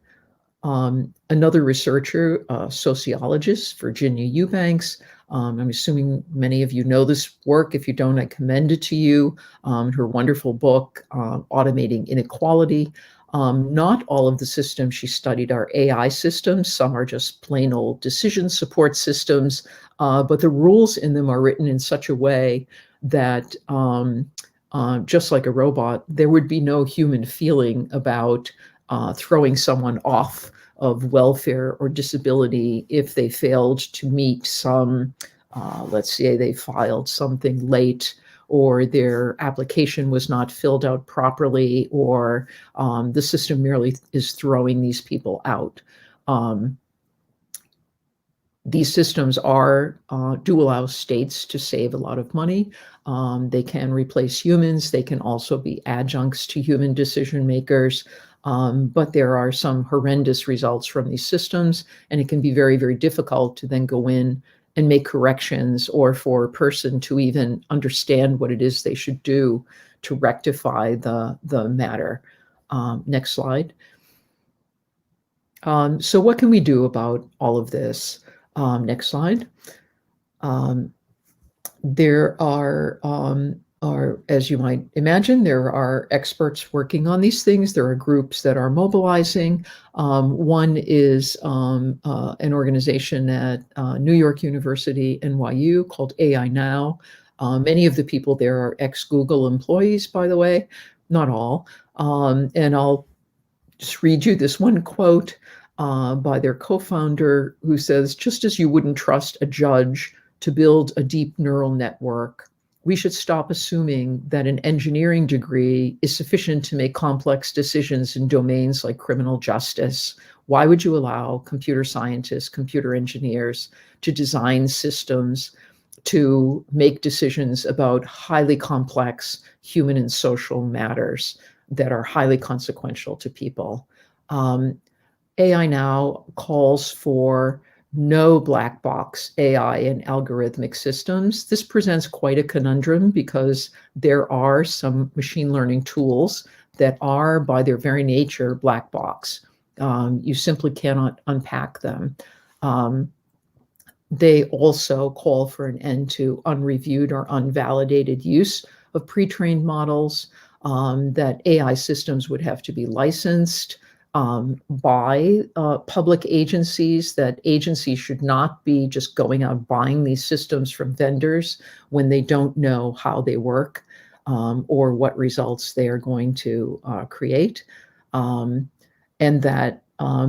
Another researcher, sociologist, Virginia Eubanks. I'm assuming many of you know this work. If you don't, I commend it to you. Her wonderful book, Automating Inequality. Not all of the systems she studied are AI systems. Some are just plain old decision support systems, but the rules in them are written in such a way that just like a robot, there would be no human feeling about throwing someone off of welfare or disability if they failed to meet some, let's say they filed something late, or their application was not filled out properly, or the system merely is throwing these people out. These systems do allow states to save a lot of money. They can replace humans. They can also be adjuncts to human decision makers. But there are some horrendous results from these systems, and it can be very, very difficult to then go in and make corrections, or for a person to even understand what it is they should do to rectify the matter. Next slide. So what can we do about all of this? Next slide. There are as you might imagine, there are experts working on these things. There are groups that are mobilizing. One is an organization at New York University, NYU, called AI Now. Many of the people there are ex-Google employees, by the way, not all. And I'll just read you this one quote by their co-founder, who says, "Just as you wouldn't trust a judge to build a deep neural network, we should stop assuming that an engineering degree is sufficient to make complex decisions in domains like criminal justice. Why would you allow computer scientists, computer engineers to design systems to make decisions about highly complex human and social matters that are highly consequential to people?" AI Now calls for no black box AI and algorithmic systems. This presents quite a conundrum because there are some machine learning tools that are, by their very nature, black box. You simply cannot unpack them. They also call for an end to unreviewed or unvalidated use of pre-trained models, that AI systems would have to be licensed by public agencies, that agencies should not be just going out buying these systems from vendors when they don't know how they work or what results they are going to create, and that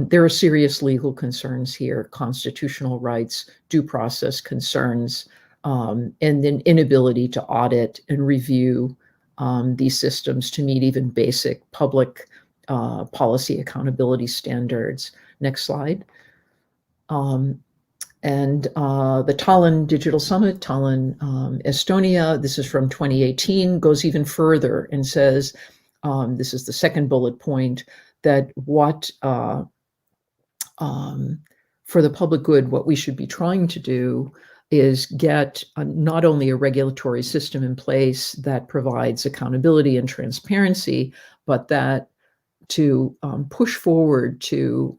there are serious legal concerns here, constitutional rights, due process concerns, and an inability to audit and review these systems to meet even basic public policy accountability standards. Next slide. And the Tallinn Digital Summit, Tallinn, Estonia, this is from 2018, goes even further and says, this is the second bullet point, that what, for the public good, what we should be trying to do is get not only a regulatory system in place that provides accountability and transparency, but that to push forward to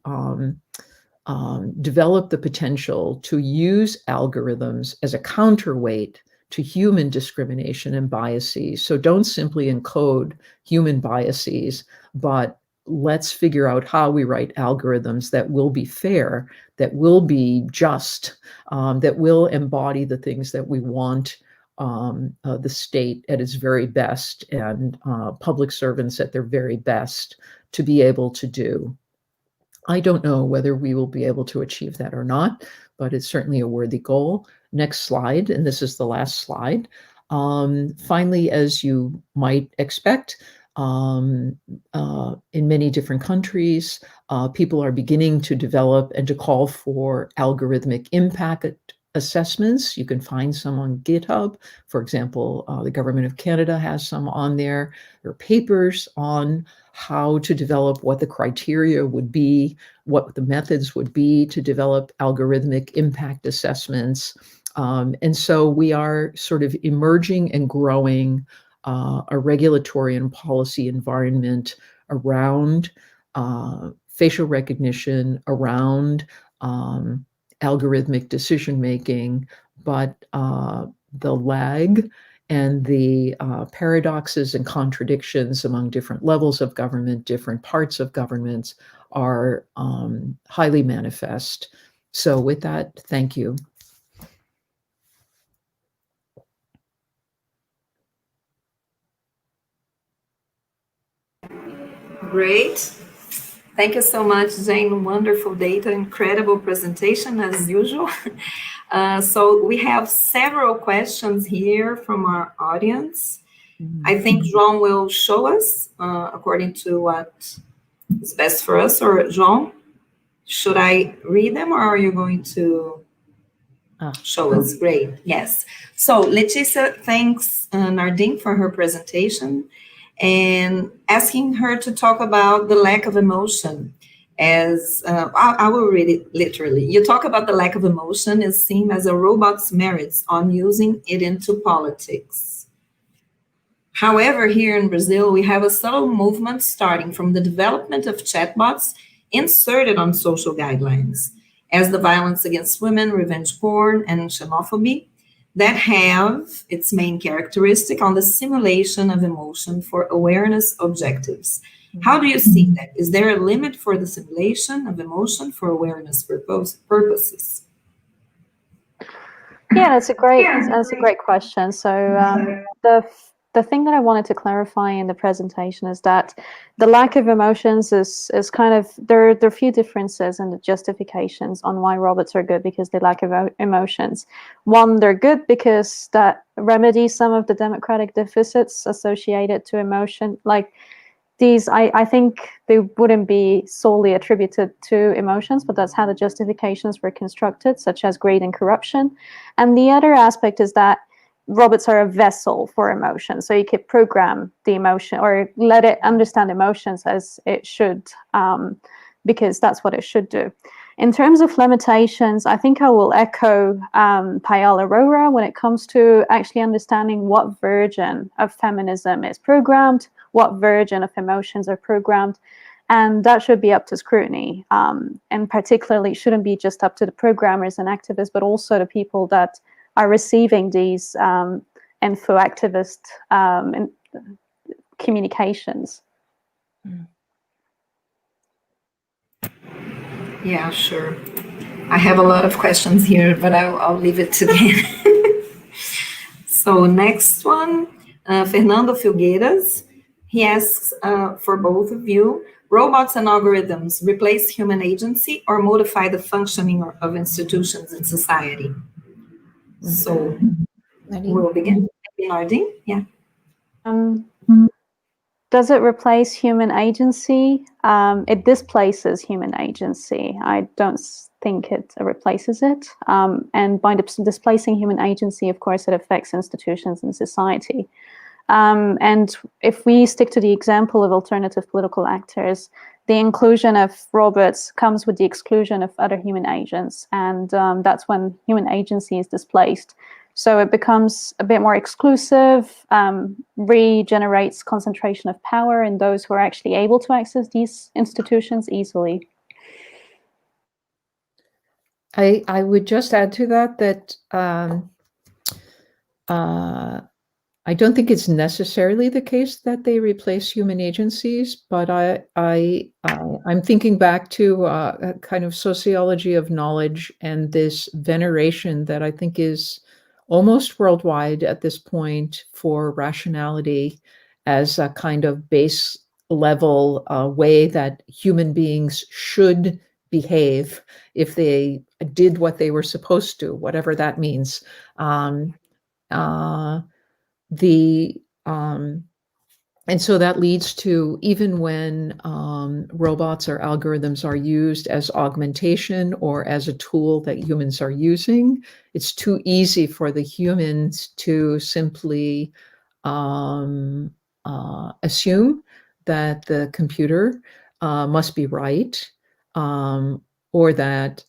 develop the potential to use algorithms as a counterweight to human discrimination and biases. So don't simply encode human biases, but let's figure out how we write algorithms that will be fair, that will be just, that will embody the things that we want the state at its very best and public servants at their very best to be able to do. I don't know whether we will be able to achieve that or not, but it's certainly a worthy goal. Next slide, and this is the last slide. Finally, as you might expect, in many different countries, people are beginning to develop and to call for algorithmic impact assessments. You can find some on GitHub. For example, the Government of Canada has some on there. There are papers on how to develop, what the criteria would be, what the methods would be to develop algorithmic impact assessments. And so we are sort of emerging and growing a regulatory and policy environment around facial recognition, around algorithmic decision-making, but the lag and the paradoxes and contradictions among different levels of government, different parts of governments are highly manifest. So with that, thank you. Great. Thank you so much, Jane. Wonderful data, incredible presentation as usual. So we have several questions here from our audience. I think João will show us according to what is best for us. Or João, should I read them or are you going to show us? Great, yes. So Leticia thanks Nardine for her presentation and asking her to talk about the lack of emotion. As I will read it literally. You talk about the lack of emotion is seen as a robot's merits on using it into politics. However, here in Brazil, we have a subtle movement starting from the development of chatbots inserted on social guidelines, as the violence against women, revenge porn, and xenophobia that have its main characteristic on the simulation of emotion for awareness objectives. How do you see that? Is there a limit for the simulation of emotion for awareness purposes? Yeah, that's a great question. So the thing that I wanted to clarify in the presentation is that the lack of emotions is kind of, there are a few differences in the justifications on why robots are good because they lack emotions. One, they're good because that remedies some of the democratic deficits associated to emotion. Like these, I think they wouldn't be solely attributed to emotions, but that's how the justifications were constructed, such as greed and corruption. And the other aspect is that robots are a vessel for emotion. So you could program the emotion or let it understand emotions as it should, because that's what it should do. In terms of limitations, I think I will echo Payal Arora when it comes to actually understanding what version of feminism is programmed, what version of emotions are programmed, and that should be up to scrutiny. And particularly shouldn't be just up to the programmers and activists, but also the people that are receiving these info activist communications. Yeah, sure. I have a lot of questions here, but I'll leave it to the end. So next one, Fernando Filgueiras. He asks for both of you, robots and algorithms replace human agency or modify the functioning of institutions in society? So we'll begin. Nardine, yeah. Does it replace human agency? It displaces human agency. I don't think it replaces it. And by displacing human agency, of course, it affects institutions and society. And if we stick to the example of alternative political actors, the inclusion of robots comes with the exclusion of other human agents. And that's when human agency is displaced. So it becomes a bit more exclusive, regenerates concentration of power in those who are actually able to access these institutions easily. I would just add to that I don't think it's necessarily the case that they replace human agencies, but I'm thinking back to a kind of sociology of knowledge and this veneration that I think is almost worldwide at this point for rationality as a kind of base level way that human beings should behave if they did what they were supposed to, whatever that means. And so that leads to, even when robots or algorithms are used as augmentation or as a tool that humans are using, it's too easy for the humans to simply assume that the computer must be right, or that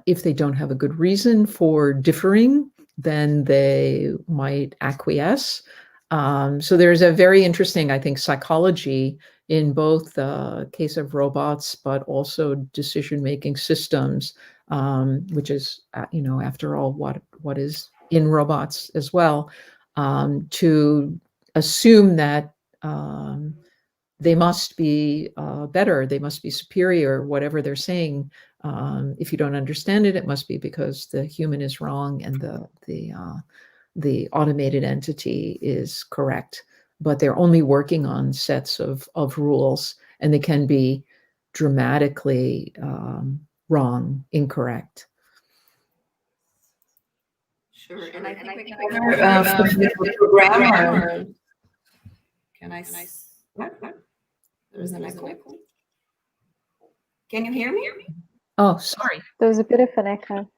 if they don't have a good reason for differing, then they might acquiesce. So there's a very interesting, I think, psychology in both the case of robots, but also decision-making systems, which is, after all, what is in robots as well, to assume that they must be better, they must be superior, whatever they're saying. If you don't understand it, it must be because the human is wrong and the automated entity is correct. But they're only working on sets of rules, and they can be dramatically wrong, incorrect. Sure, and I think we can cover programmer. Can I? What? There's an echo. Can you hear me? Oh, sorry. There's a bit of an echo.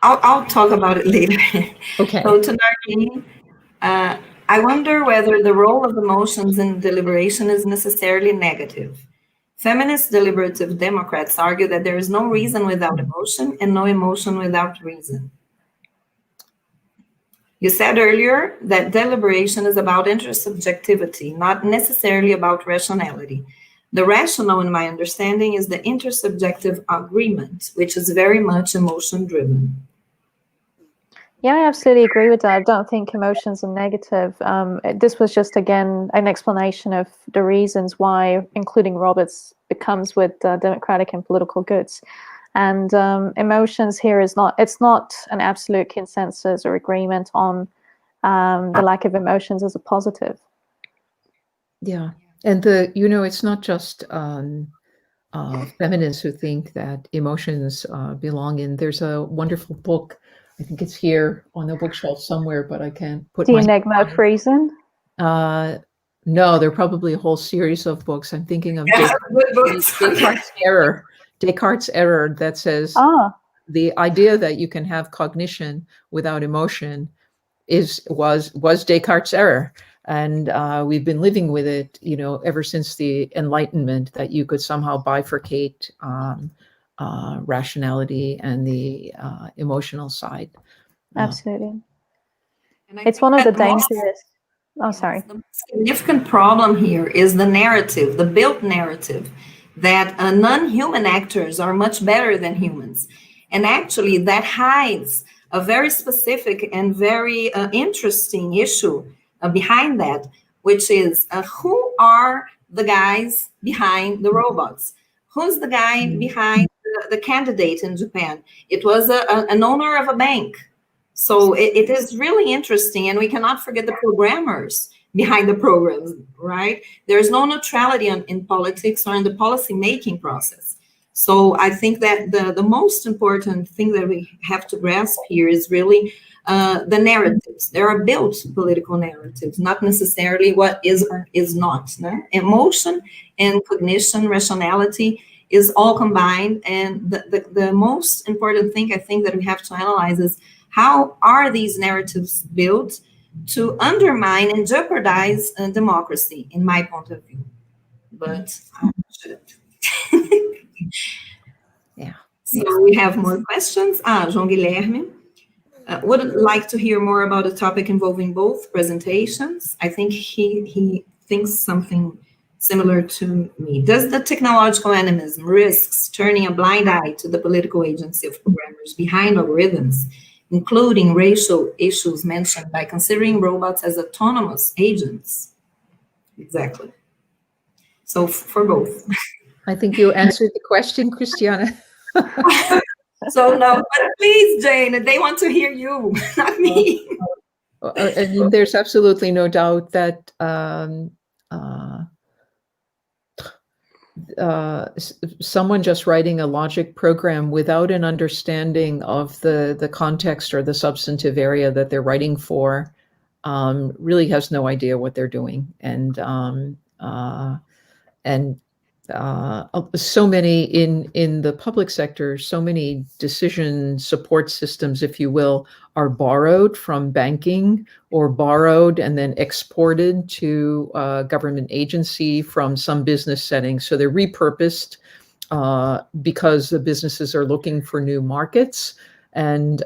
I'll talk about it later. Okay. So to Nardine, I wonder whether the role of emotions in deliberation is necessarily negative. Feminist deliberative Democrats argue that there is no reason without emotion and no emotion without reason. You said earlier that deliberation is about intersubjectivity, not necessarily about rationality. The rational, in my understanding, is the intersubjective agreement, which is very much emotion-driven. Yeah, I absolutely agree with that. I don't think emotions are negative. This was just, again, an explanation of the reasons why including robots becomes with democratic and political goods. And emotions here it's not an absolute consensus or agreement on the lack of emotions as a positive. Yeah, and it's not just feminists who think that emotions belong in. There's a wonderful book. I think it's here on the bookshelf somewhere, but I can't put The my Enigma of Reason? No, there are probably a whole series of books. I'm thinking of Yeah, good books. Descartes' error that says the idea that you can have cognition without emotion was Descartes' error. And we've been living with it, ever since the Enlightenment, that you could somehow bifurcate rationality and the emotional side. Absolutely. And I It's think one of the that most- dangerous. Oh, sorry. The significant problem here is the narrative, the built narrative, that non-human actors are much better than humans. And actually that hides a very specific and very interesting issue behind that, which is who are the guys behind the robots? Who's the guy behind the candidate in Japan? It was an owner of a bank. So it is really interesting, and we cannot forget the programmers behind the programs, right? There's no neutrality in politics or in the policy-making process. So I think that the most important thing that we have to grasp here is really the narratives. There are built political narratives, not necessarily what is or is not. No? Emotion and cognition, rationality is all combined, and the most important thing I think that we have to analyze is how are these narratives built to undermine and jeopardize democracy, in my point of view? But I should. Yeah. So we have more questions. João Guilherme would like to hear more about a topic involving both presentations. I think he thinks something similar to me. Does the technological animism risks turning a blind eye to the political agency of programmers behind algorithms, including racial issues mentioned, by considering robots as autonomous agents? Exactly. So for both. I think you answered the question, Christiana. So no, but please, Jane, they want to hear you, not me. And there's absolutely no doubt that someone just writing a logic program without an understanding of the context or the substantive area that they're writing for really has no idea what they're doing. And so many in the public sector, so many decision support systems, if you will, are borrowed from banking or borrowed and then exported to a government agency from some business setting. So they're repurposed because the businesses are looking for new markets, and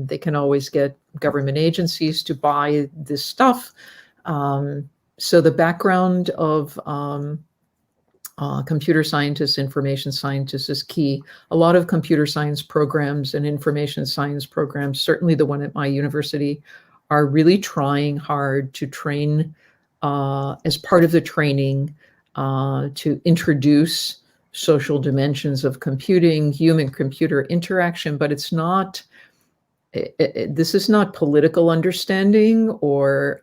they can always get government agencies to buy this stuff. So the background of computer scientists, information scientists is key. A lot of computer science programs and information science programs, certainly the one at my university, are really trying hard to train, as part of the training, to introduce social dimensions of computing, human-computer interaction, but it's not, this is not political understanding or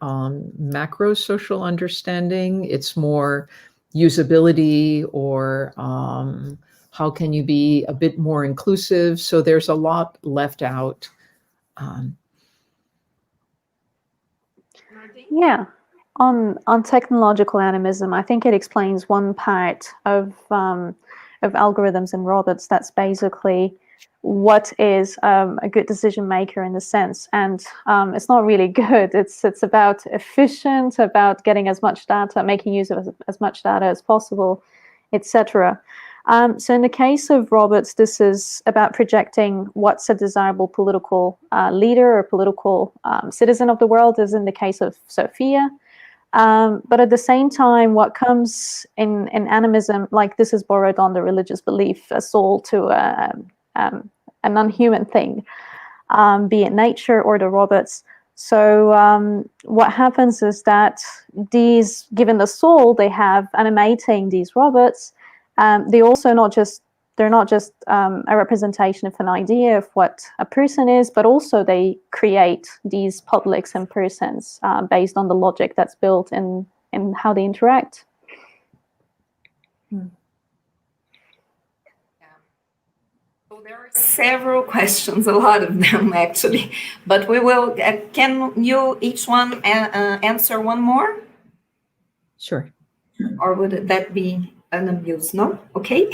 macro social understanding. It's more usability, or how can you be a bit more inclusive? So there's a lot left out. Yeah, on technological animism, I think it explains one part of algorithms and robots. That's basically what is a good decision maker in the sense, and it's not really good. It's about efficient, about getting as much data, making use of as much data as possible, etc. So in the case of robots, this is about projecting what's a desirable political leader or political citizen of the world, as in the case of Sophia. But at the same time, what comes in animism, like this is borrowed on the religious belief, a soul to a non-human thing. be it nature or the robots. So what happens is that these, given the soul they have animating these robots, they also they're not just a representation of an idea of what a person is, but also they create these publics and persons based on the logic that's built in how they interact. So there are several questions, a lot of them actually, but we will, can you each one answer one more? Sure. Or would that be an abuse? No? Okay.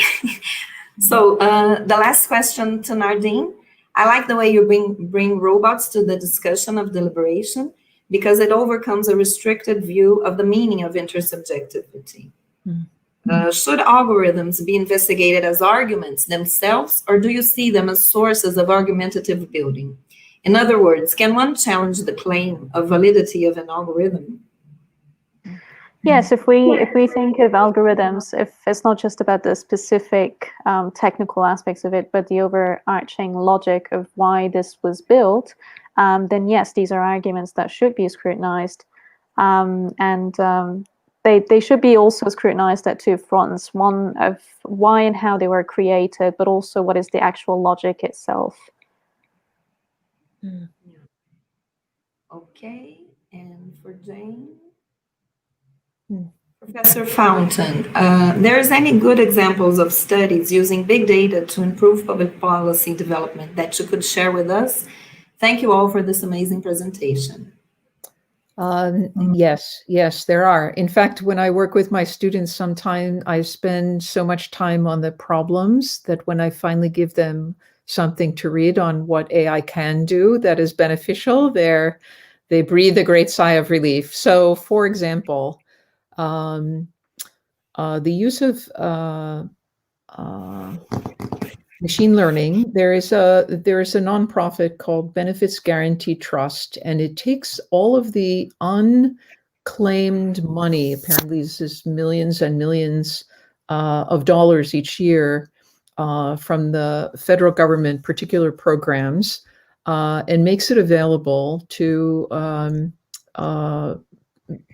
So the last question to Nardine. I like the way you bring robots to the discussion of deliberation because it overcomes a restricted view of the meaning of intersubjectivity. Should algorithms be investigated as arguments themselves, or do you see them as sources of argumentative building? In other words, can one challenge the claim of validity of an algorithm? Yes, if we think of algorithms, if it's not just about the specific technical aspects of it, but the overarching logic of why this was built, then yes, these are arguments that should be scrutinized. They should be also scrutinized at two fronts, one of why and how they were created, but also what is the actual logic itself. Okay, and for Jane? Professor Fountain, there's any good examples of studies using big data to improve public policy development that you could share with us? Thank you all for this amazing presentation. Yes, there are. In fact, when I work with my students, sometimes I spend so much time on the problems that when I finally give them something to read on what AI can do that is beneficial, they breathe a great sigh of relief. So, for example, the use of machine learning, there is a nonprofit called Benefits Guarantee Trust, and it takes all of the unclaimed money, apparently this is millions and millions of dollars each year from the federal government, particular programs, and makes it available to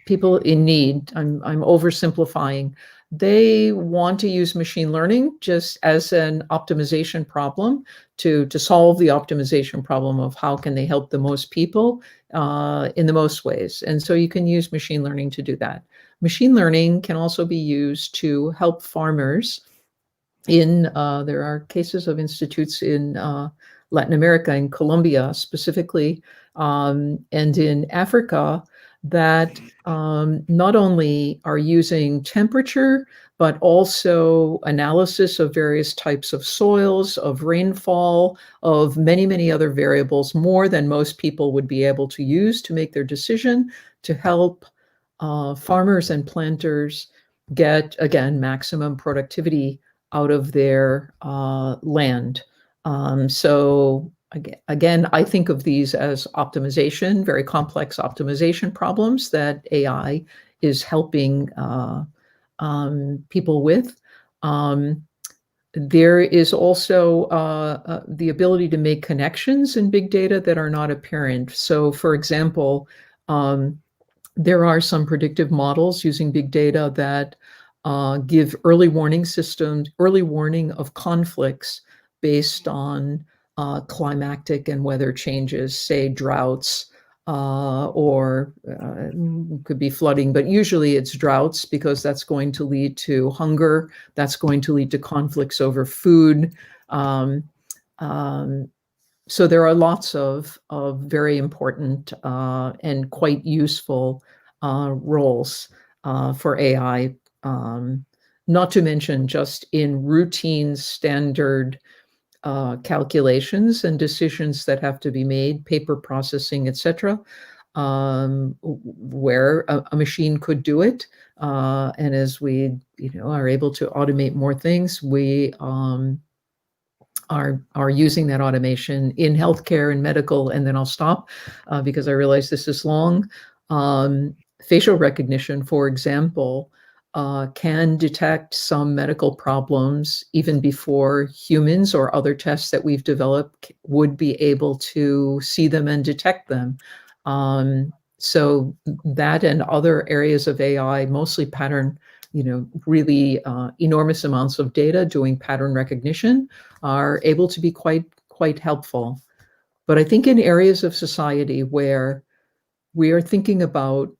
people in need. I'm oversimplifying. They want to use machine learning just as an optimization problem to solve the optimization problem of how can they help the most people in the most ways. And so you can use machine learning to do that. Machine learning can also be used to help farmers there are cases of institutes in Latin America, in Colombia specifically, and in Africa that not only are using temperature, but also analysis of various types of soils, of rainfall, of many, many other variables, more than most people would be able to use to make their decision to help farmers and planters get, again, maximum productivity out of their land. So again, I think of these as optimization, very complex optimization problems that AI is helping people with. There is also the ability to make connections in big data that are not apparent. So, for example, there are some predictive models using big data that give early warning of conflicts based on climactic and weather changes, say droughts, or could be flooding, but usually it's droughts because that's going to lead to hunger, that's going to lead to conflicts over food. So there are lots of very important and quite useful roles for AI, not to mention just in routine standard calculations and decisions that have to be made, paper processing, etc., where a machine could do it. And as we, are able to automate more things, we are using that automation in healthcare and medical. And then I'll stop because I realize this is long. Facial recognition, for example, can detect some medical problems even before humans or other tests that we've developed would be able to see them and detect them. So that and other areas of AI, mostly pattern, really enormous amounts of data doing pattern recognition, are able to be quite helpful. But I think in areas of society where we are thinking about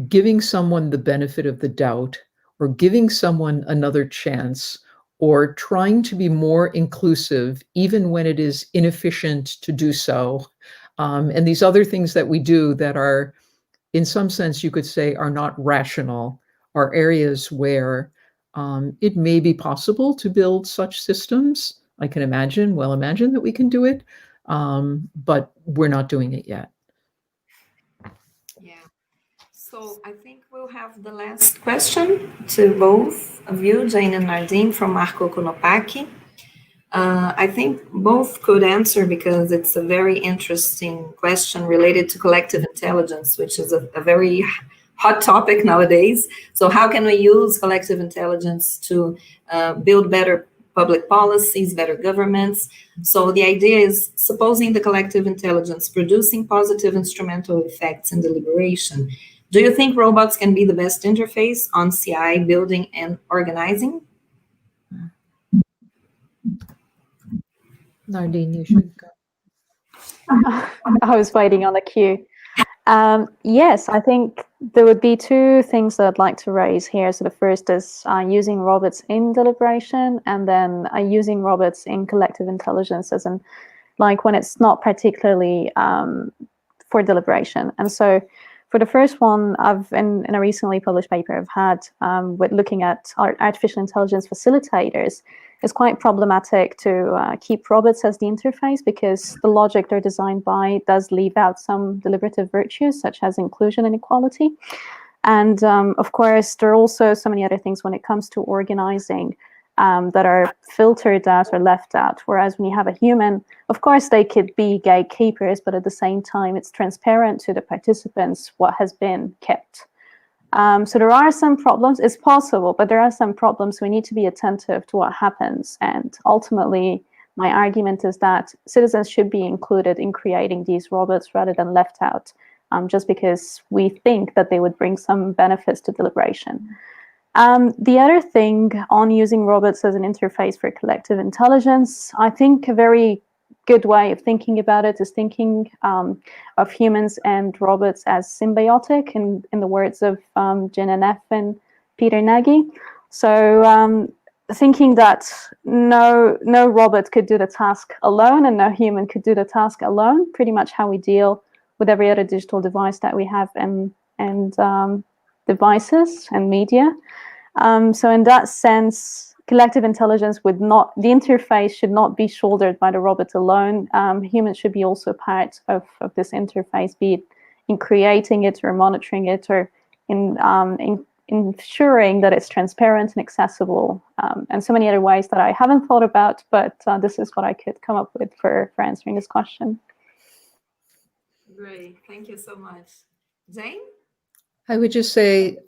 giving someone the benefit of the doubt, or giving someone another chance, or trying to be more inclusive, even when it is inefficient to do so. And these other things that we do that are, in some sense, you could say, are not rational, are areas where it may be possible to build such systems. I can imagine that we can do it, but we're not doing it yet. Yeah. So I think we'll have the last question to both of you, Jane and Nardine, from Marco Konopaki. I think both could answer because it's a very interesting question related to collective intelligence, which is a very hot topic nowadays. So how can we use collective intelligence to build better public policies, better governments? So the idea is, supposing the collective intelligence producing positive instrumental effects in deliberation, do you think robots can be the best interface on CI building and organizing? Nardine, you should go. I was waiting on the cue. Yes, I think there would be two things that I'd like to raise here. So the first is using robots in deliberation, and then using robots in collective intelligence, as in like when it's not particularly for deliberation. And so for the first one, I've in a recently published paper I've had with looking at artificial intelligence facilitators. It's quite problematic to keep robots as the interface, because the logic they're designed by does leave out some deliberative virtues, such as inclusion and equality. And of course, there are also so many other things when it comes to organizing that are filtered out or left out. Whereas when you have a human, of course, they could be gatekeepers, but at the same time, it's transparent to the participants what has been kept. So there are some problems. It's possible, but there are some problems. We need to be attentive to what happens. And ultimately, my argument is that citizens should be included in creating these robots rather than left out, just because we think that they would bring some benefits to deliberation. The other thing on using robots as an interface for collective intelligence, I think a very good way of thinking about it is thinking of humans and robots as symbiotic, in the words of Jin and F and Peter Nagy. So thinking that no robot could do the task alone and no human could do the task alone, pretty much how we deal with every other digital device that we have and devices and media. So in that sense, collective intelligence the interface should not be shouldered by the robot alone. Humans should be also part of this interface, be it in creating it or monitoring it, or in ensuring that it's transparent and accessible, and so many other ways that I haven't thought about, but this is what I could come up with for answering this question. Great, thank you so much. Jane? I would just say,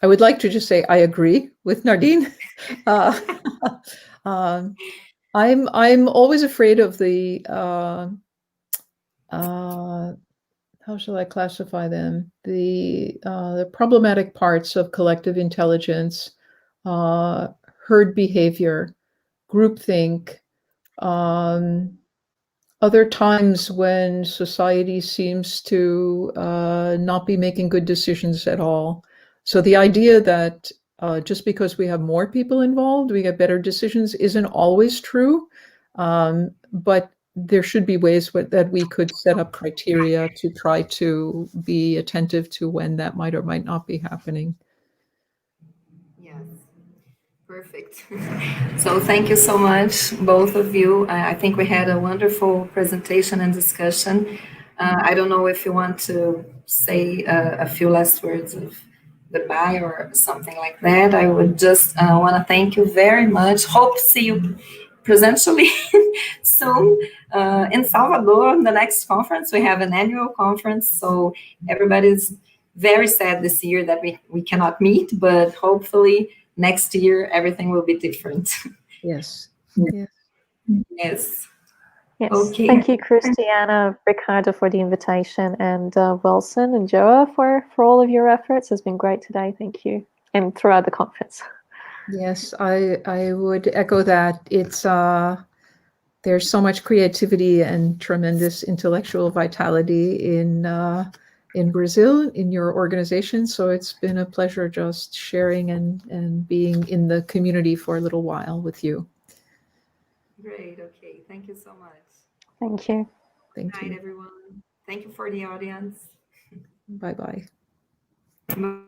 I would like to just say I agree with Nardine. I'm always afraid of the how shall I classify them? The problematic parts of collective intelligence, herd behavior, groupthink, other times when society seems to not be making good decisions at all. So the idea that just because we have more people involved, we get better decisions isn't always true, but there should be ways that we could set up criteria to try to be attentive to when that might or might not be happening. Yes, perfect. So thank you so much, both of you. I think we had a wonderful presentation and discussion. I don't know if you want to say a few last words of goodbye or something like that. I would just want to thank you very much. Hope to see you presentially soon in Salvador. The next conference, we have an annual conference, so everybody's very sad this year that we cannot meet, but hopefully next year everything will be different. Yes. Yes. Yes. Yes. Okay. Thank you, Christiana, Ricardo, for the invitation, and Wilson and Joa for all of your efforts. It's been great today. Thank you, and throughout the conference. Yes, I would echo that. It's there's so much creativity and tremendous intellectual vitality in Brazil, in your organization. So it's been a pleasure just sharing and being in the community for a little while with you. Great. Okay. Thank you so much. Thank you. Thank Good night, you. everyone. Thank you for the audience. Bye-bye. Bye.